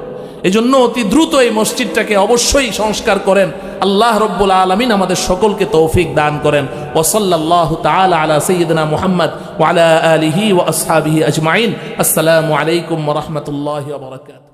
এজন্য অতি দ্রুত এই মসজিদটাকে অবশ্যই সংস্কার করেন। আল্লাহ রাব্বুল আলামিন আমাদের সকলকে তৌফিক দান করেন। ওয়া সাল্লাল্লাহু তাআলা আলা সাইয়্যিদিনা মুহাম্মদ ওয়া আলা আলিহি ওয়া আসহাবিহি আজমাইন। আসসালামু আলাইকুম ওয়া রাহমাতুল্লাহি ওয়া বারাকাতুহু।